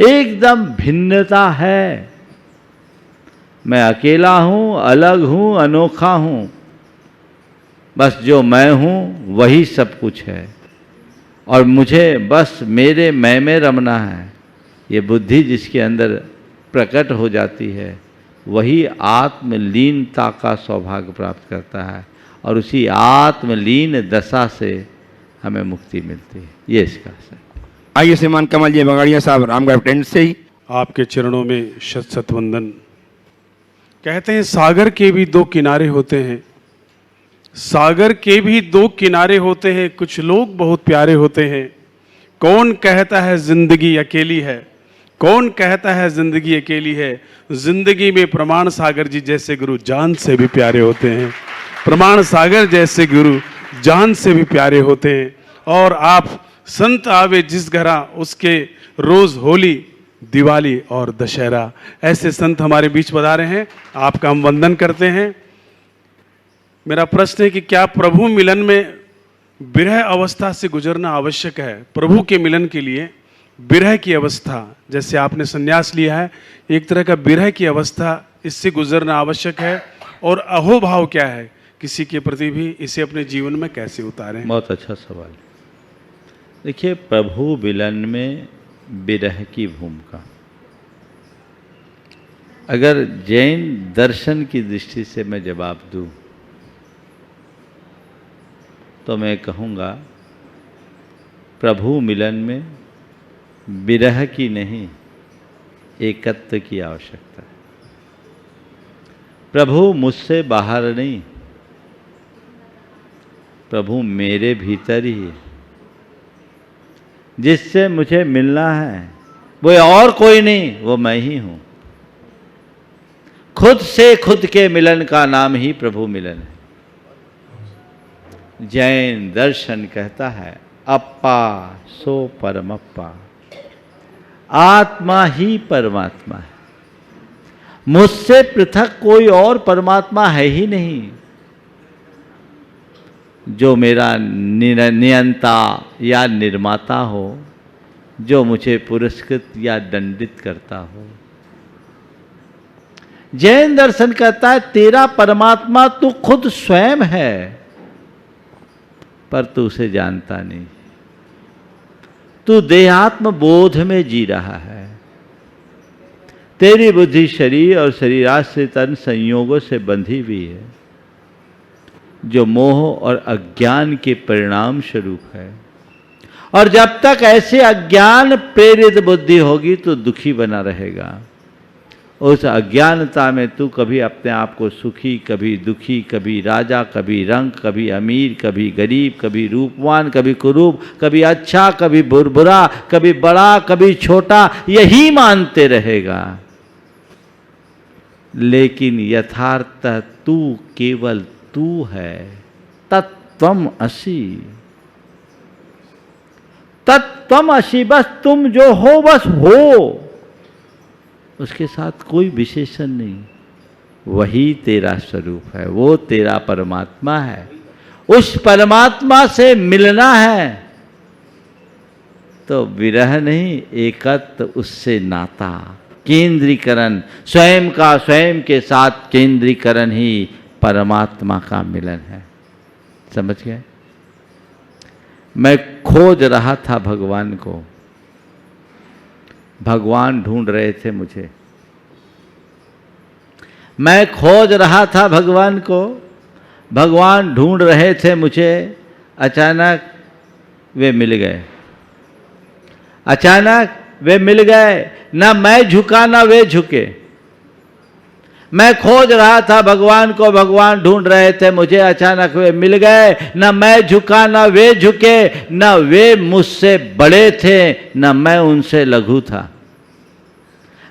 एकदम भिन्नता है। मैं अकेला हूँ, अलग हूँ, अनोखा हूँ। बस जो मैं हूँ वही सब कुछ है और मुझे बस मेरे मैं में रमना है। ये बुद्धि जिसके अंदर प्रकट हो जाती है वही आत्मलीनता का सौभाग्य प्राप्त करता है और उसी आत्मलीन दशा से हमें मुक्ति मिलती है। ये इसका है। आइए श्रीमान कमल जी बगाड़िया साहब रामगढ़ टेंट से ही। आपके चरणों में शत शत वंदन। कहते हैं सागर के भी दो किनारे होते हैं, सागर के भी दो किनारे होते हैं, कुछ लोग बहुत प्यारे होते हैं। कौन कहता है जिंदगी अकेली है, कौन कहता है जिंदगी अकेली है। जिंदगी में प्रमाण सागर जी जैसे गुरु जान से भी प्यारे होते हैं, प्रमाण सागर जैसे गुरु जान से भी प्यारे होते हैं। और आप संत आवे जिस घरा उसके रोज होली, दिवाली और दशहरा, ऐसे संत हमारे बीच पधारे हैं, आपका हम वंदन करते हैं। मेरा प्रश्न है कि क्या प्रभु मिलन में विरह अवस्था से गुजरना आवश्यक है? प्रभु के मिलन के लिए विरह की अवस्था, जैसे आपने संन्यास लिया है, एक तरह का विरह की अवस्था, इससे गुजरना आवश्यक है। और अहोभाव क्या है किसी के प्रति भी, इसे अपने जीवन में कैसे उतारें? बहुत अच्छा सवाल। देखिए, प्रभु मिलन में विरह की भूमिका, अगर जैन दर्शन की दृष्टि से मैं जवाब दूं तो मैं कहूँगा प्रभु मिलन में विरह की नहीं, एकत्व की आवश्यकता है। प्रभु मुझसे बाहर नहीं, प्रभु मेरे भीतर ही है। जिससे मुझे मिलना है वो और कोई नहीं, वो मैं ही हूं। खुद से खुद के मिलन का नाम ही प्रभु मिलन है। जैन दर्शन कहता है अप्पा सो परमप्पा, आत्मा ही परमात्मा है। मुझसे पृथक कोई और परमात्मा है ही नहीं जो मेरा नियंता या निर्माता हो, जो मुझे पुरस्कृत या दंडित करता हो। जैन दर्शन कहता है तेरा परमात्मा तू खुद स्वयं है, पर तू उसे जानता नहीं। तू देहात्म बोध में जी रहा है। तेरी बुद्धि शरीर और शरीराश्रित तन संयोगों से बंधी हुई है, जो मोह और अज्ञान के परिणाम स्वरूप है। और जब तक ऐसे अज्ञान प्रेरित बुद्धि होगी तो दुखी बना रहेगा। उस अज्ञानता में तू कभी अपने आप को सुखी, कभी दुखी, कभी राजा, कभी रंग, कभी अमीर, कभी गरीब, कभी रूपवान, कभी कुरूप, कभी अच्छा, कभी बुरा, कभी बड़ा, कभी छोटा, यही मानते रहेगा। लेकिन यथार्थ तू केवल तू है, तत्त्वम असि। तत्त्वम असि, बस तुम जो हो बस हो, उसके साथ कोई विशेषण नहीं। वही तेरा स्वरूप है, वो तेरा परमात्मा है। उस परमात्मा से मिलना है तो विरह नहीं, एकत्व, उससे नाता, केंद्रीकरण, स्वयं का स्वयं के साथ केंद्रीकरण ही परमात्मा का मिलन है। समझ गए? मैं खोज रहा था भगवान को, भगवान ढूंढ रहे थे मुझे। मैं खोज रहा था भगवान को, भगवान ढूंढ रहे थे मुझे। अचानक वे मिल गए, अचानक वे मिल गए। ना मैं झुका ना वे झुके। मैं खोज रहा था भगवान को, भगवान ढूंढ रहे थे मुझे, अचानक वे मिल गए। ना मैं झुका ना वे झुके, ना वे मुझसे बड़े थे ना मैं उनसे लघु था।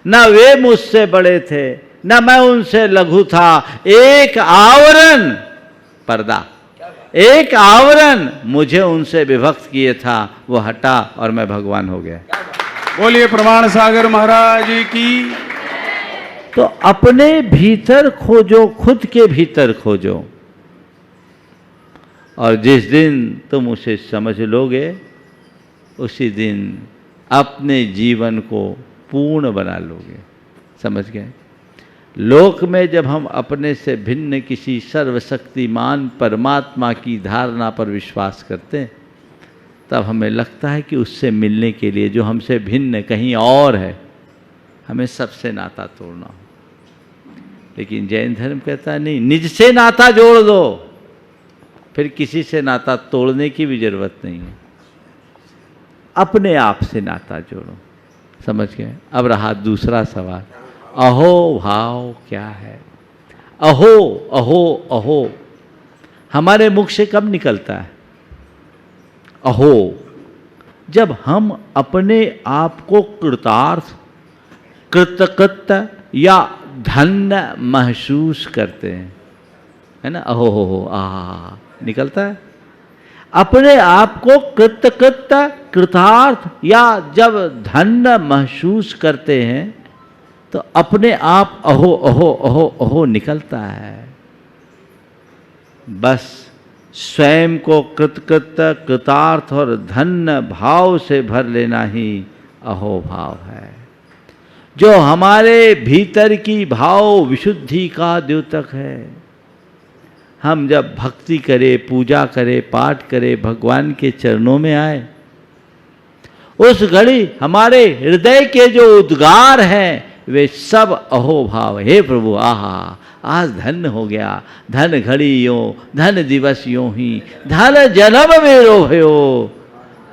ना वे मुझसे बड़े थे ना मैं उनसे लघु था। एक आवरण, पर्दा, एक आवरण मुझे उनसे विभक्त किए था, वो हटा और मैं भगवान हो गया। बोलिए प्रमाण सागर महाराज की। तो अपने भीतर खोजो, खुद के भीतर खोजो, और जिस दिन तुम उसे समझ लोगे उसी दिन अपने जीवन को पूर्ण बना लोगे। समझ गए? लोक में जब हम अपने से भिन्न किसी सर्वशक्तिमान परमात्मा की धारणा पर विश्वास करते हैं, तब हमें लगता है कि उससे मिलने के लिए जो हमसे भिन्न कहीं और है, हमें सबसे नाता तोड़ना हो। लेकिन जैन धर्म कहता है नहीं, निज से नाता जोड़ दो, फिर किसी से नाता तोड़ने की भी जरूरत नहीं है। अपने आप से नाता जोड़ो। समझ गए? अब रहा दूसरा सवाल, अहो भाव क्या है? अहो अहो अहो हमारे मुख से कब निकलता है? अहो, जब हम अपने आप को कृतार्थ, कृतकृत या धन्य महसूस करते हैं, है ना? अहो हो आ निकलता है। अपने आप को कृतकृत, कृतार्थ या जब धन्य महसूस करते हैं तो अपने आप अहो अहो अहो अहो निकलता है। बस स्वयं को कृतकृत, कृतार्थ और धन्य भाव से भर लेना ही अहो भाव है, जो हमारे भीतर की भाव विशुद्धि का द्योतक है। हम जब भक्ति करें, पूजा करें, पाठ करें, भगवान के चरणों में आए, उस घड़ी हमारे हृदय के जो उद्गार हैं वे सब अहो भाव। हे प्रभु, आहा आज धन्य हो गया, धन घड़ी यो, धन दिवस यो ही, धन जन्म मेरो भयो,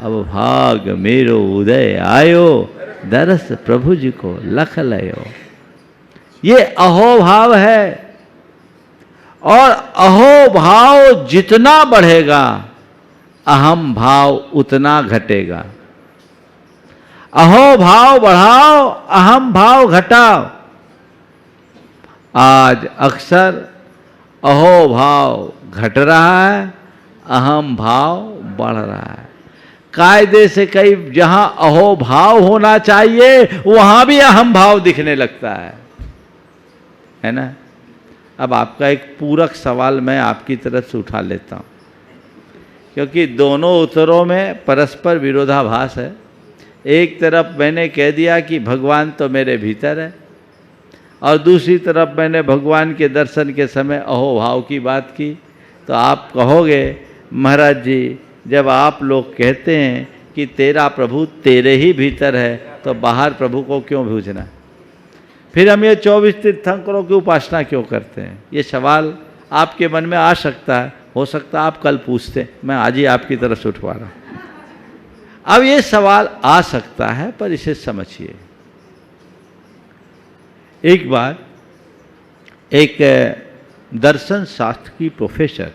अब भाग मेरो उदय आयो, दरस प्रभु जी को लख लयो। ये अहो भाव है, और अहो भाव जितना बढ़ेगा अहम भाव उतना घटेगा। अहो भाव बढ़ाओ, अहम भाव घटाओ। आज अक्सर अहो भाव घट रहा है, अहम भाव बढ़ रहा है। कायदे से कई जहां अहो भाव होना चाहिए वहां भी अहम भाव दिखने लगता है ना। अब आपका एक पूरक सवाल मैं आपकी तरफ से उठा लेता हूं, क्योंकि दोनों उत्तरों में परस्पर विरोधाभास है। एक तरफ मैंने कह दिया कि भगवान तो मेरे भीतर है, और दूसरी तरफ मैंने भगवान के दर्शन के समय अहो भाव की बात की। तो आप कहोगे महाराज जी, जब आप लोग कहते हैं कि तेरा प्रभु तेरे ही भीतर है, तो बाहर प्रभु को क्यों पूजना? फिर हम ये 24 तीर्थंकरों की उपासना क्यों करते हैं? ये सवाल आपके मन में आ सकता है, हो सकता है आप कल पूछते, मैं आज ही आपकी तरफ से उठवा रहा हूँ। अब ये सवाल आ सकता है, पर इसे समझिए। एक बार एक दर्शन शास्त्र की प्रोफेसर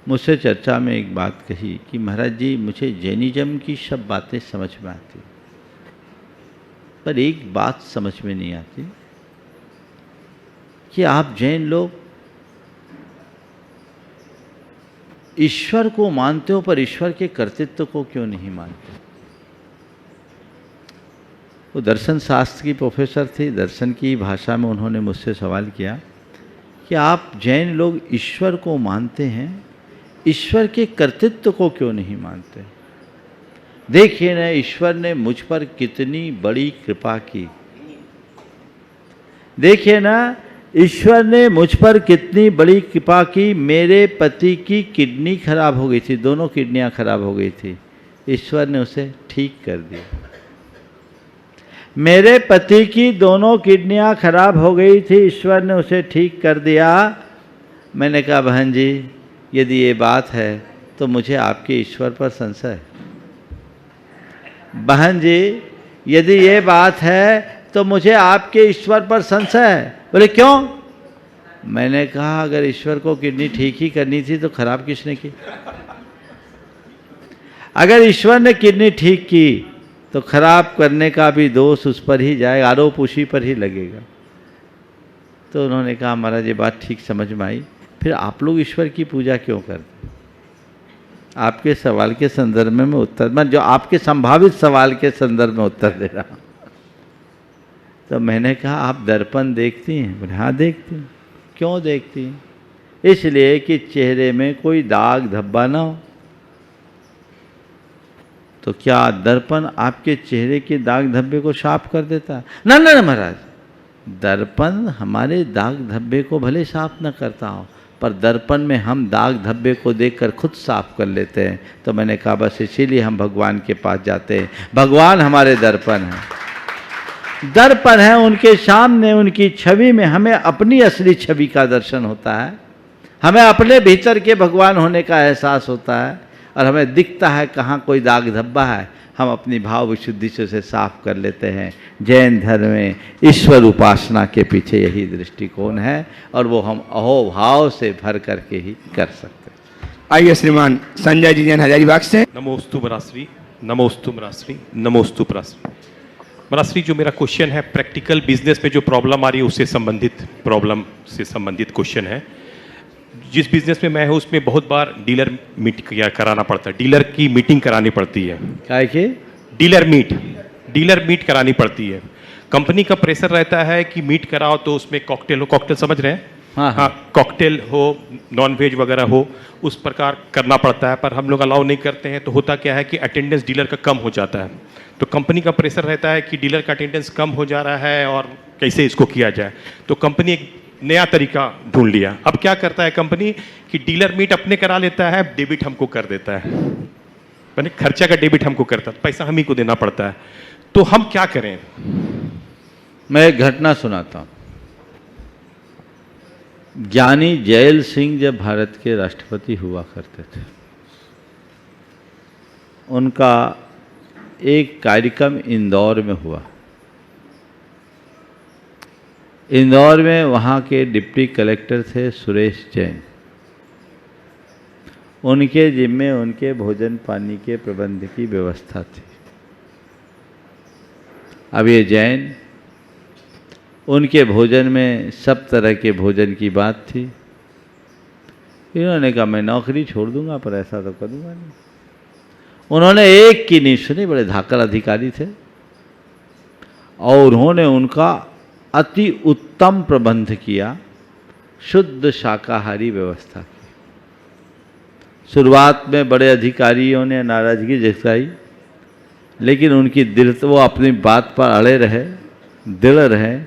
मुझसे चर्चा में एक बात कही कि महाराज जी, मुझे जैनिज्म की सब बातें समझ में आती, पर एक बात समझ में नहीं आती कि आप जैन लोग ईश्वर को मानते हो, पर ईश्वर के कर्तृत्व को क्यों नहीं मानते? वो दर्शन शास्त्र की प्रोफेसर थी, दर्शन की भाषा में उन्होंने मुझसे सवाल किया कि आप जैन लोग ईश्वर को मानते हैं, ईश्वर के कर्तृत्व को क्यों नहीं मानते? देखिए ना, ईश्वर ने मुझ पर कितनी बड़ी कृपा की। देखिए ना, ईश्वर ने मुझ पर कितनी बड़ी कृपा की। मेरे पति की किडनी खराब हो गई थी, दोनों किडनियां खराब हो गई थी, ईश्वर ने उसे ठीक कर दिया। मेरे पति की दोनों किडनियां खराब हो गई थी, ईश्वर ने उसे ठीक कर दिया। मैंने कहा बहन जी, यदि ये बात है तो मुझे आपके ईश्वर पर संशय है। बहन जी, यदि ये बात है तो मुझे आपके ईश्वर पर संशय है। बोले क्यों? मैंने कहा अगर ईश्वर को किडनी ठीक ही करनी थी तो खराब किसने की? अगर ईश्वर ने किडनी ठीक की तो खराब करने का भी दोष उस पर ही जाएगा, आरोप उसी पर ही लगेगा। तो उन्होंने कहा महाराज ये बात ठीक समझ में आई, फिर आप लोग ईश्वर की पूजा क्यों करते? आपके सवाल के संदर्भ में मैं उत्तर, मैं जो आपके संभावित सवाल के संदर्भ में उत्तर दे रहा हूँ। तो मैंने कहा आप दर्पण देखती हैं? बोले हाँ देखती हूँ। क्यों देखती हैं? इसलिए कि चेहरे में कोई दाग धब्बा ना हो। तो क्या दर्पण आपके चेहरे के दाग धब्बे को साफ कर देता है? ना ना ना महाराज, दर्पण हमारे दाग धब्बे को भले साफ न करता हो, पर दर्पण में हम दाग धब्बे को देखकर खुद साफ कर लेते हैं। तो मैंने कहा बस इसीलिए हम भगवान के पास जाते हैं। भगवान हमारे दर्पण हैं, दर्पण है, उनके सामने उनकी छवि में हमें अपनी असली छवि का दर्शन होता है, हमें अपने भीतर के भगवान होने का एहसास होता है, और हमें दिखता है कहाँ कोई दाग धब्बा है, हम अपनी भाव विशुद्धि से उसे साफ कर लेते हैं। जैन धर्म में ईश्वर उपासना के पीछे यही दृष्टिकोण है, और वो हम अहो भाव से भर करके ही कर सकते हैं। आइए श्रीमान संजय जी जैन हजारीबाग से। नमोस्तु मराश्री, नमोस्तु मराश्री, नमोस्तु पराश्री। मराश्री, जो मेरा क्वेश्चन है प्रैक्टिकल बिजनेस में जो प्रॉब्लम आ रही है उससे संबंधित प्रॉब्लम से संबंधित क्वेश्चन है। जिस बिजनेस में मैं हूँ उसमें बहुत बार डीलर मीट कराना पड़ता है, डीलर की मीटिंग करानी पड़ती है। क्या के? डीलर मीट करानी पड़ती है। कंपनी का प्रेशर रहता है कि मीट कराओ तो उसमें कॉकटेल हो, कॉकटेल समझ रहे हैं? हाँ, कॉकटेल हो, नॉन वेज वगैरह हो, उस प्रकार करना पड़ता है, पर हम लोग अलाउ नहीं करते हैं। तो होता क्या है कि अटेंडेंस डीलर का कम हो जाता है। तो कंपनी का प्रेशर रहता है कि डीलर का अटेंडेंस कम हो जा रहा है और कैसे इसको किया जाए। तो कंपनी एक नया तरीका ढूंढ लिया। अब क्या करता है कंपनी कि डीलर मीट अपने करा लेता है, डेबिट हमको कर देता है, यानी खर्चा का डेबिट हमको करता है, पैसा हम ही को देना पड़ता है। तो हम क्या करें? मैं एक घटना सुनाता हूँ। ज्ञानी जैल सिंह जब भारत के राष्ट्रपति हुआ करते थे, उनका एक कार्यक्रम इंदौर में हुआ। इंदौर में वहाँ के डिप्टी कलेक्टर थे सुरेश जैन। उनके जिम्मे उनके भोजन पानी के प्रबंध की व्यवस्था थी। अब ये जैन, उनके भोजन में सब तरह के भोजन की बात थी। इन्होंने कहा मैं नौकरी छोड़ दूंगा, पर ऐसा तो करूँगा नहीं। उन्होंने एक की नहीं सुनी, बड़े धाकड़ अधिकारी थे, और उन्होंने उनका अति उत्तम प्रबंध किया, शुद्ध शाकाहारी व्यवस्था की। शुरुआत में बड़े अधिकारियों ने नाराजगी जताई, लेकिन उनकी वो अपनी बात पर अड़े रहे, दृढ़ रहे,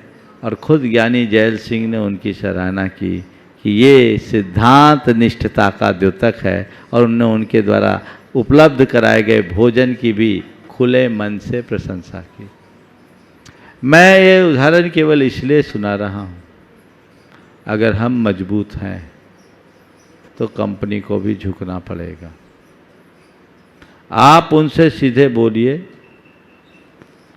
और खुद ज्ञानी जैल सिंह ने उनकी सराहना की कि ये सिद्धांत निष्ठता का द्योतक है, और उन्होंने उनके द्वारा उपलब्ध कराए गए भोजन की भी खुले मन से प्रशंसा की। मैं ये उदाहरण केवल इसलिए सुना रहा हूँ, अगर हम मजबूत हैं तो कंपनी को भी झुकना पड़ेगा। आप उनसे सीधे बोलिए,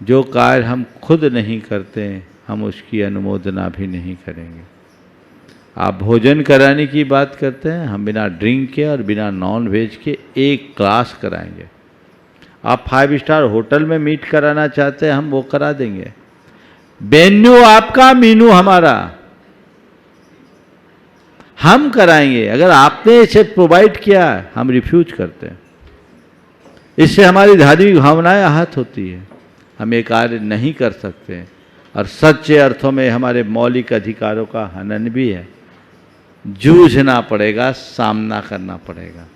जो कार्य हम खुद नहीं करते हम उसकी अनुमोदना भी नहीं करेंगे। आप भोजन कराने की बात करते हैं, हम बिना ड्रिंक के और बिना नॉन वेज के एक क्लास कराएंगे। आप 5 स्टार होटल में मीट कराना चाहते हैं, हम वो करा देंगे। मेन्यू आपका, मीनू हमारा, हम कराएंगे। अगर आपने इसे प्रोवाइड किया, हम रिफ्यूज करते हैं। इससे हमारी धार्मिक भावनाएं आहत होती है, हम ये कार्य नहीं कर सकते, और सच्चे अर्थों में हमारे मौलिक अधिकारों का हनन भी है। जूझना पड़ेगा, सामना करना पड़ेगा,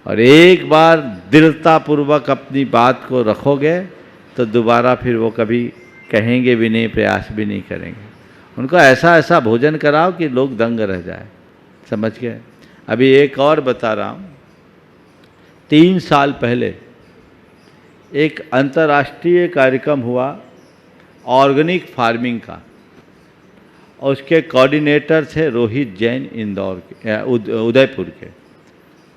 और एक बार दृढ़तापूर्वक अपनी बात को रखोगे तो दोबारा फिर वो कभी कहेंगे भी नहीं, प्रयास भी नहीं करेंगे। उनको ऐसा ऐसा भोजन कराओ कि लोग दंग रह जाए। समझ गए? अभी एक और बता रहा हूँ। 3 साल पहले एक अंतर्राष्ट्रीय कार्यक्रम हुआ ऑर्गेनिक फार्मिंग का, और उसके कोऑर्डिनेटर थे रोहित जैन, इंदौर के, उदयपुर के,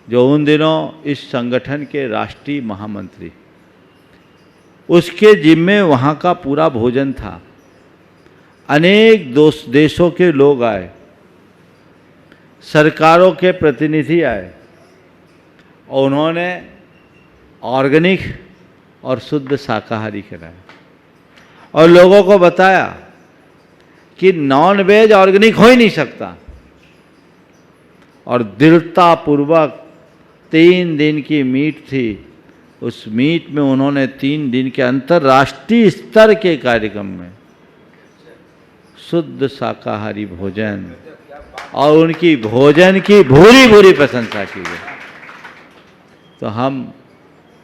जो उन दिनों इस संगठन के राष्ट्रीय महामंत्री। उसके जिम्मे वहाँ का पूरा भोजन था। अनेक देशों के लोग आए, सरकारों के प्रतिनिधि आए, और उन्होंने ऑर्गेनिक और शुद्ध शाकाहारी कराया, और लोगों को बताया कि नॉन वेज ऑर्गेनिक हो ही नहीं सकता। और दृढ़तापूर्वक 3 दिन की मीट थी, उस मीट में उन्होंने 3 दिन के अंतर्राष्ट्रीय स्तर के कार्यक्रम में शुद्ध शाकाहारी भोजन और उनकी भोजन की भूरी भूरी प्रशंसा की गई। तो हम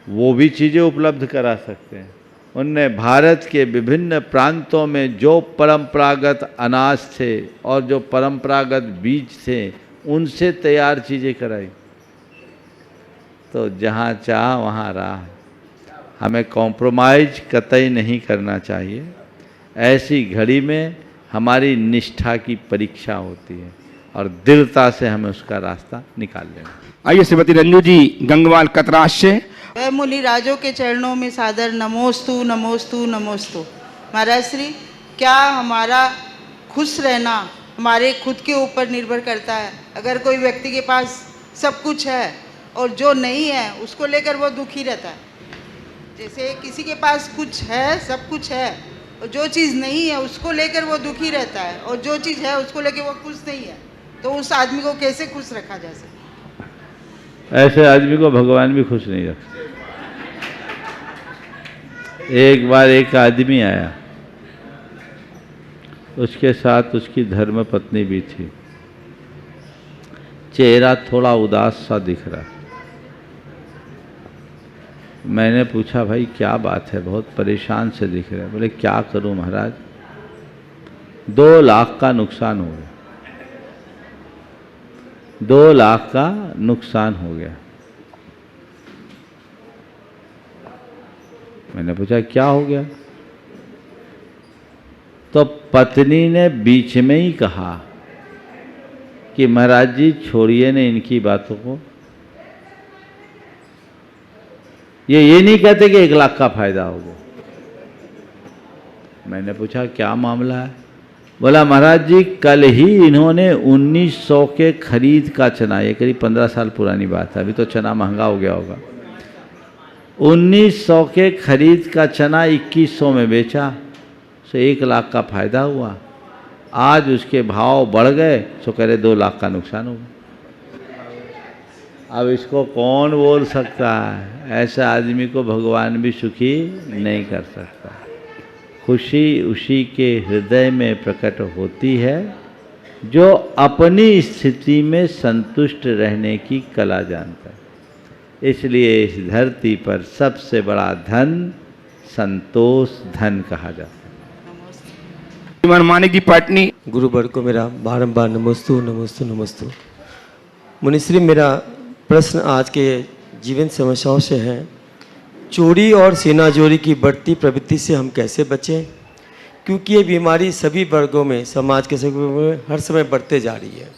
वो भी चीज़ें उपलब्ध करा सकते हैं। उनने भारत के विभिन्न प्रांतों में जो परंपरागत अनाज थे और जो परंपरागत बीज थे, उनसे तैयार चीज़ें कराई। तो जहाँ चाह वहाँ राह। हमें कॉम्प्रोमाइज कतई नहीं करना चाहिए। ऐसी घड़ी में हमारी निष्ठा की परीक्षा होती है, और दृढ़ता से हमें उसका रास्ता निकाल लेना। आइए श्रीमती रंजू जी गंगवाल कतराश से। वह मुनि राजों के चरणों में सादर नमोस्तु नमोस्तु नमोस्तु। महाराज श्री, क्या हमारा खुश रहना हमारे खुद के ऊपर निर्भर करता है? अगर कोई व्यक्ति के पास सब कुछ है और जो नहीं है उसको लेकर वो दुखी रहता है, जैसे किसी के पास कुछ है, सब कुछ है, और जो चीज़ नहीं है उसको लेकर वो दुखी रहता है, और जो चीज़ है उसको लेकर वो खुश नहीं है, तो उस आदमी को कैसे खुश रखा जा सकता? ऐसे आदमी को भगवान भी खुश नहीं रख सकते। एक बार एक आदमी आया, उसके साथ उसकी धर्म पत्नी भी थी। चेहरा थोड़ा उदास सा दिख रहा। मैंने पूछा, भाई क्या बात है, बहुत परेशान से दिख रहे। बोले क्या करूं महाराज, 2 लाख का नुकसान हो गया। 2 लाख का नुकसान हो गया। मैंने पूछा क्या हो गया? तो पत्नी ने बीच में ही कहा कि महाराज जी छोड़िए न इनकी बातों को। ये नहीं कहते कि 1 लाख का फायदा हो गया। मैंने पूछा क्या मामला है? बोला महाराज जी कल ही इन्होंने 1900 के खरीद का चना, ये करीब 15 साल पुरानी बात है, अभी तो चना महंगा हो गया होगा, 1900 के खरीद का चना 2100 में बेचा उसे 1 लाख का फायदा हुआ, आज उसके भाव बढ़ गए तो कह रहे 2 लाख का नुकसान हुआ। अब इसको कौन बोल सकता है? ऐसा आदमी को भगवान भी सुखी नहीं कर सकता। खुशी उसी के हृदय में प्रकट होती है जो अपनी स्थिति में संतुष्ट रहने की कला जानता है। इसलिए इस धरती पर सबसे बड़ा धन संतोष धन कहा जाता है। मानिक जी पाटनी। गुरुवर को मेरा बारंबार नमोस्तु नमोस्तु नमोस्तु। मुनिश्री, मेरा प्रश्न आज के जीवन समस्याओं से है। चोरी और सेनाजोरी की बढ़ती प्रवृत्ति से हम कैसे बचें, क्योंकि ये बीमारी सभी वर्गों में, समाज के सभी वर्गों में हर समय बढ़ते जा रही है।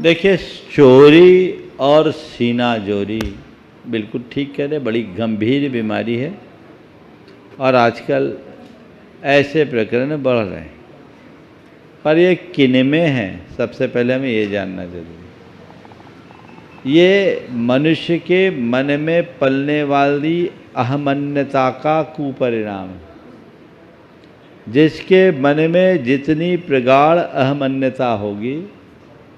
देखिए, चोरी और सीनाजोरी बिल्कुल ठीक कह रहे, बड़ी गंभीर बीमारी है और आजकल ऐसे प्रकरण बढ़ रहे हैं। पर ये किन में है, सबसे पहले हमें ये जानना जरूरी है। ये मनुष्य के मन में पलने वाली अहमन्यता का कुपरिणाम है। जिसके मन में जितनी प्रगाढ़ अहमन्यता होगी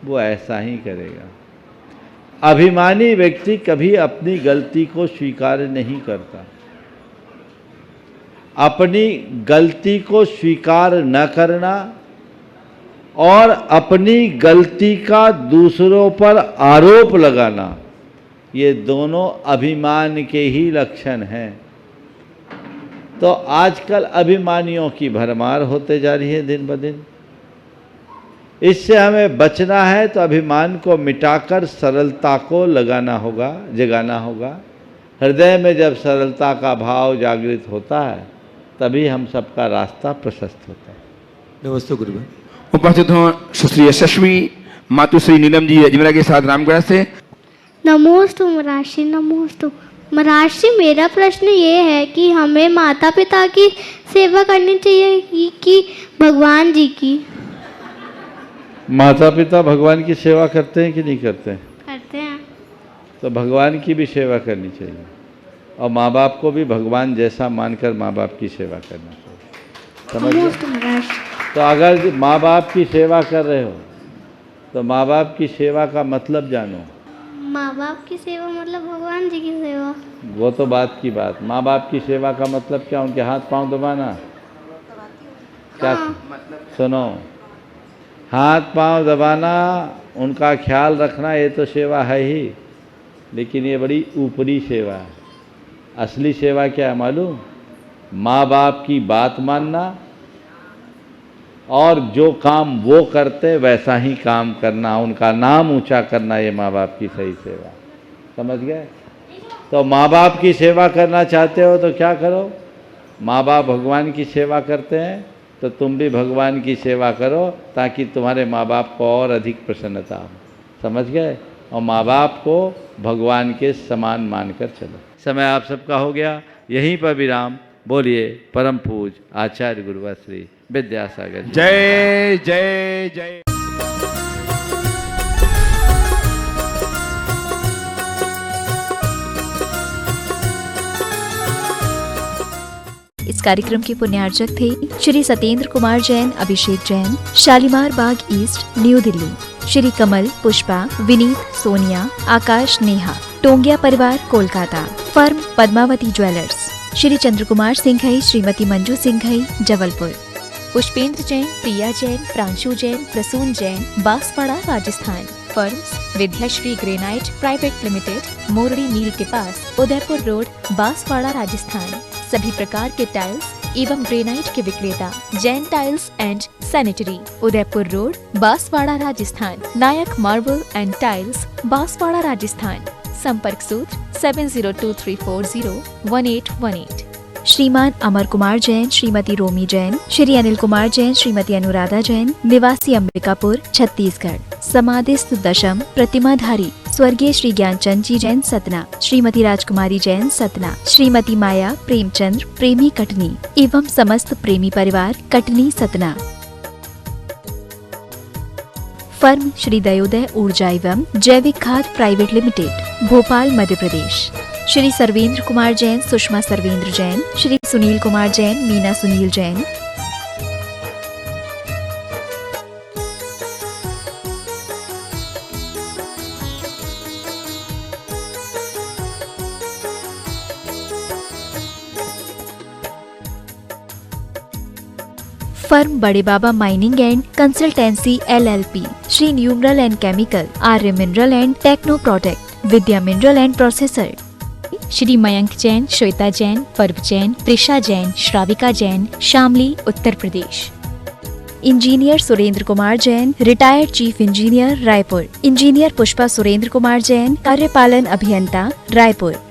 वो ऐसा ही करेगा। अभिमानी व्यक्ति कभी अपनी गलती को स्वीकार नहीं करता। अपनी गलती को स्वीकार न करना और अपनी गलती का दूसरों पर आरोप लगाना, ये दोनों अभिमान के ही लक्षण हैं। तो आजकल अभिमानियों की भरमार होते जा रही है दिन ब दिन। इससे हमें बचना है तो अभिमान को मिटाकर सरलता को जगाना होगा। हृदय में जब सरलता का भाव जागृत होता है तभी हम सबका रास्ता प्रशस्त होता है। नमस्ते गुरुवर। उपस्थित हों सुश्री यशस्वी मातुश्री नीलम जी अजमेरा के साथ रामगढ़ से। नमोस्तु महर्षि, नमोस्तु महर्षि। मेरा प्रश्न ये है कि हमें माता पिता की सेवा करनी चाहिए कि भगवान जी की? माता पिता भगवान की सेवा करते हैं कि नहीं करते हैं? करते हैं। तो भगवान की भी सेवा करनी चाहिए और माँ बाप को भी भगवान जैसा मानकर माँ बाप की सेवा करना चाहिए। समझ गए? तो अगर माँ बाप की सेवा कर रहे हो तो माँ बाप की सेवा का मतलब जानो। माँ बाप की सेवा मतलब भगवान जी की सेवा। वो तो बात की बात। माँ बाप की सेवा का मतलब क्या? उनके हाथ पांव दबाना? क्या सुनो, हाथ पांव दबाना, उनका ख्याल रखना, ये तो सेवा है ही, लेकिन ये बड़ी ऊपरी सेवा है। असली सेवा क्या है मालूम? माँ बाप की बात मानना और जो काम वो करते वैसा ही काम करना, उनका नाम ऊंचा करना, ये माँ बाप की सही सेवा। समझ गए? तो माँ बाप की सेवा करना चाहते हो तो क्या करो? माँ बाप भगवान की सेवा करते हैं तो तुम भी भगवान की सेवा करो ताकि तुम्हारे माँ बाप को और अधिक प्रसन्नता हो। समझ गए? और माँ बाप को भगवान के समान मानकर चलो। समय आप सबका हो गया, यहीं पर विराम। बोलिए परम पूज आचार्य गुरुवर श्री विद्यासागर। जय जय जय। इस कार्यक्रम के पुण्यार्चक थे श्री सत्येंद्र कुमार जैन, अभिषेक जैन, शालीमार बाग ईस्ट, न्यू दिल्ली। श्री कमल, पुष्पा, विनीत, सोनिया, आकाश, नेहा, टोंगिया परिवार, Kolkata. Firm Padmavati jewellers. Shri Chandra Kumar Singhai, Shrimati Manju Singhai, Jabalpur. Pushpendra Jain, Priya Jain, Pranshu Jain, Prasoon Jain, Banswara, Rajasthan. Firms Vidyashri granite private limited, Mordi mill के पास, उदयपुर रोड, बांसवाड़ा, राजस्थान। सभी प्रकार के टाइल्स एवं ग्रेनाइट के विक्रेता, Jain tiles and sanitary, Udaipur road, Banswara, Rajasthan. Nayak marble and tiles, Banswara, Rajasthan. संपर्क सूत्र 7023401818। श्रीमान अमर कुमार जैन, श्रीमती रोमी जैन, श्री अनिल कुमार जैन, श्रीमती अनुराधा जैन, निवासी अंबिकापुर, छत्तीसगढ़। समाधिस्थ दशम प्रतिमाधारी स्वर्गीय श्री ज्ञानचंद जी जैन, सतना। श्रीमती राजकुमारी जैन, सतना। श्रीमती माया प्रेमचंद्र, प्रेमी, कटनी एवं समस्त प्रेमी परिवार, कटनी, सतना। फर्म श्री दयोदय ऊर्जा एवं जैविक खाद private limited, Bhopal, Madhya Pradesh. Shri Sarvendra Kumar Jain, Sushma Sarvendra Jain, Shri Sunil Kumar Jain, Meena Sunil Jain. Firm Bade Baba mining and consultancy LLP, Shri numeral and chemical, Arya mineral and techno product, Vidya mineral and processor. Shri Mayank Jain, Shweta Jain, Parv Jain, Prisha Jain, Shravika Jain, Shamli, Uttar Pradesh. Engineer Surendra Kumar Jain, retired chief engineer, Raipur. Engineer Pushpa Surendra Kumar Jain, कार्यपालन अभियंता, रायपुर।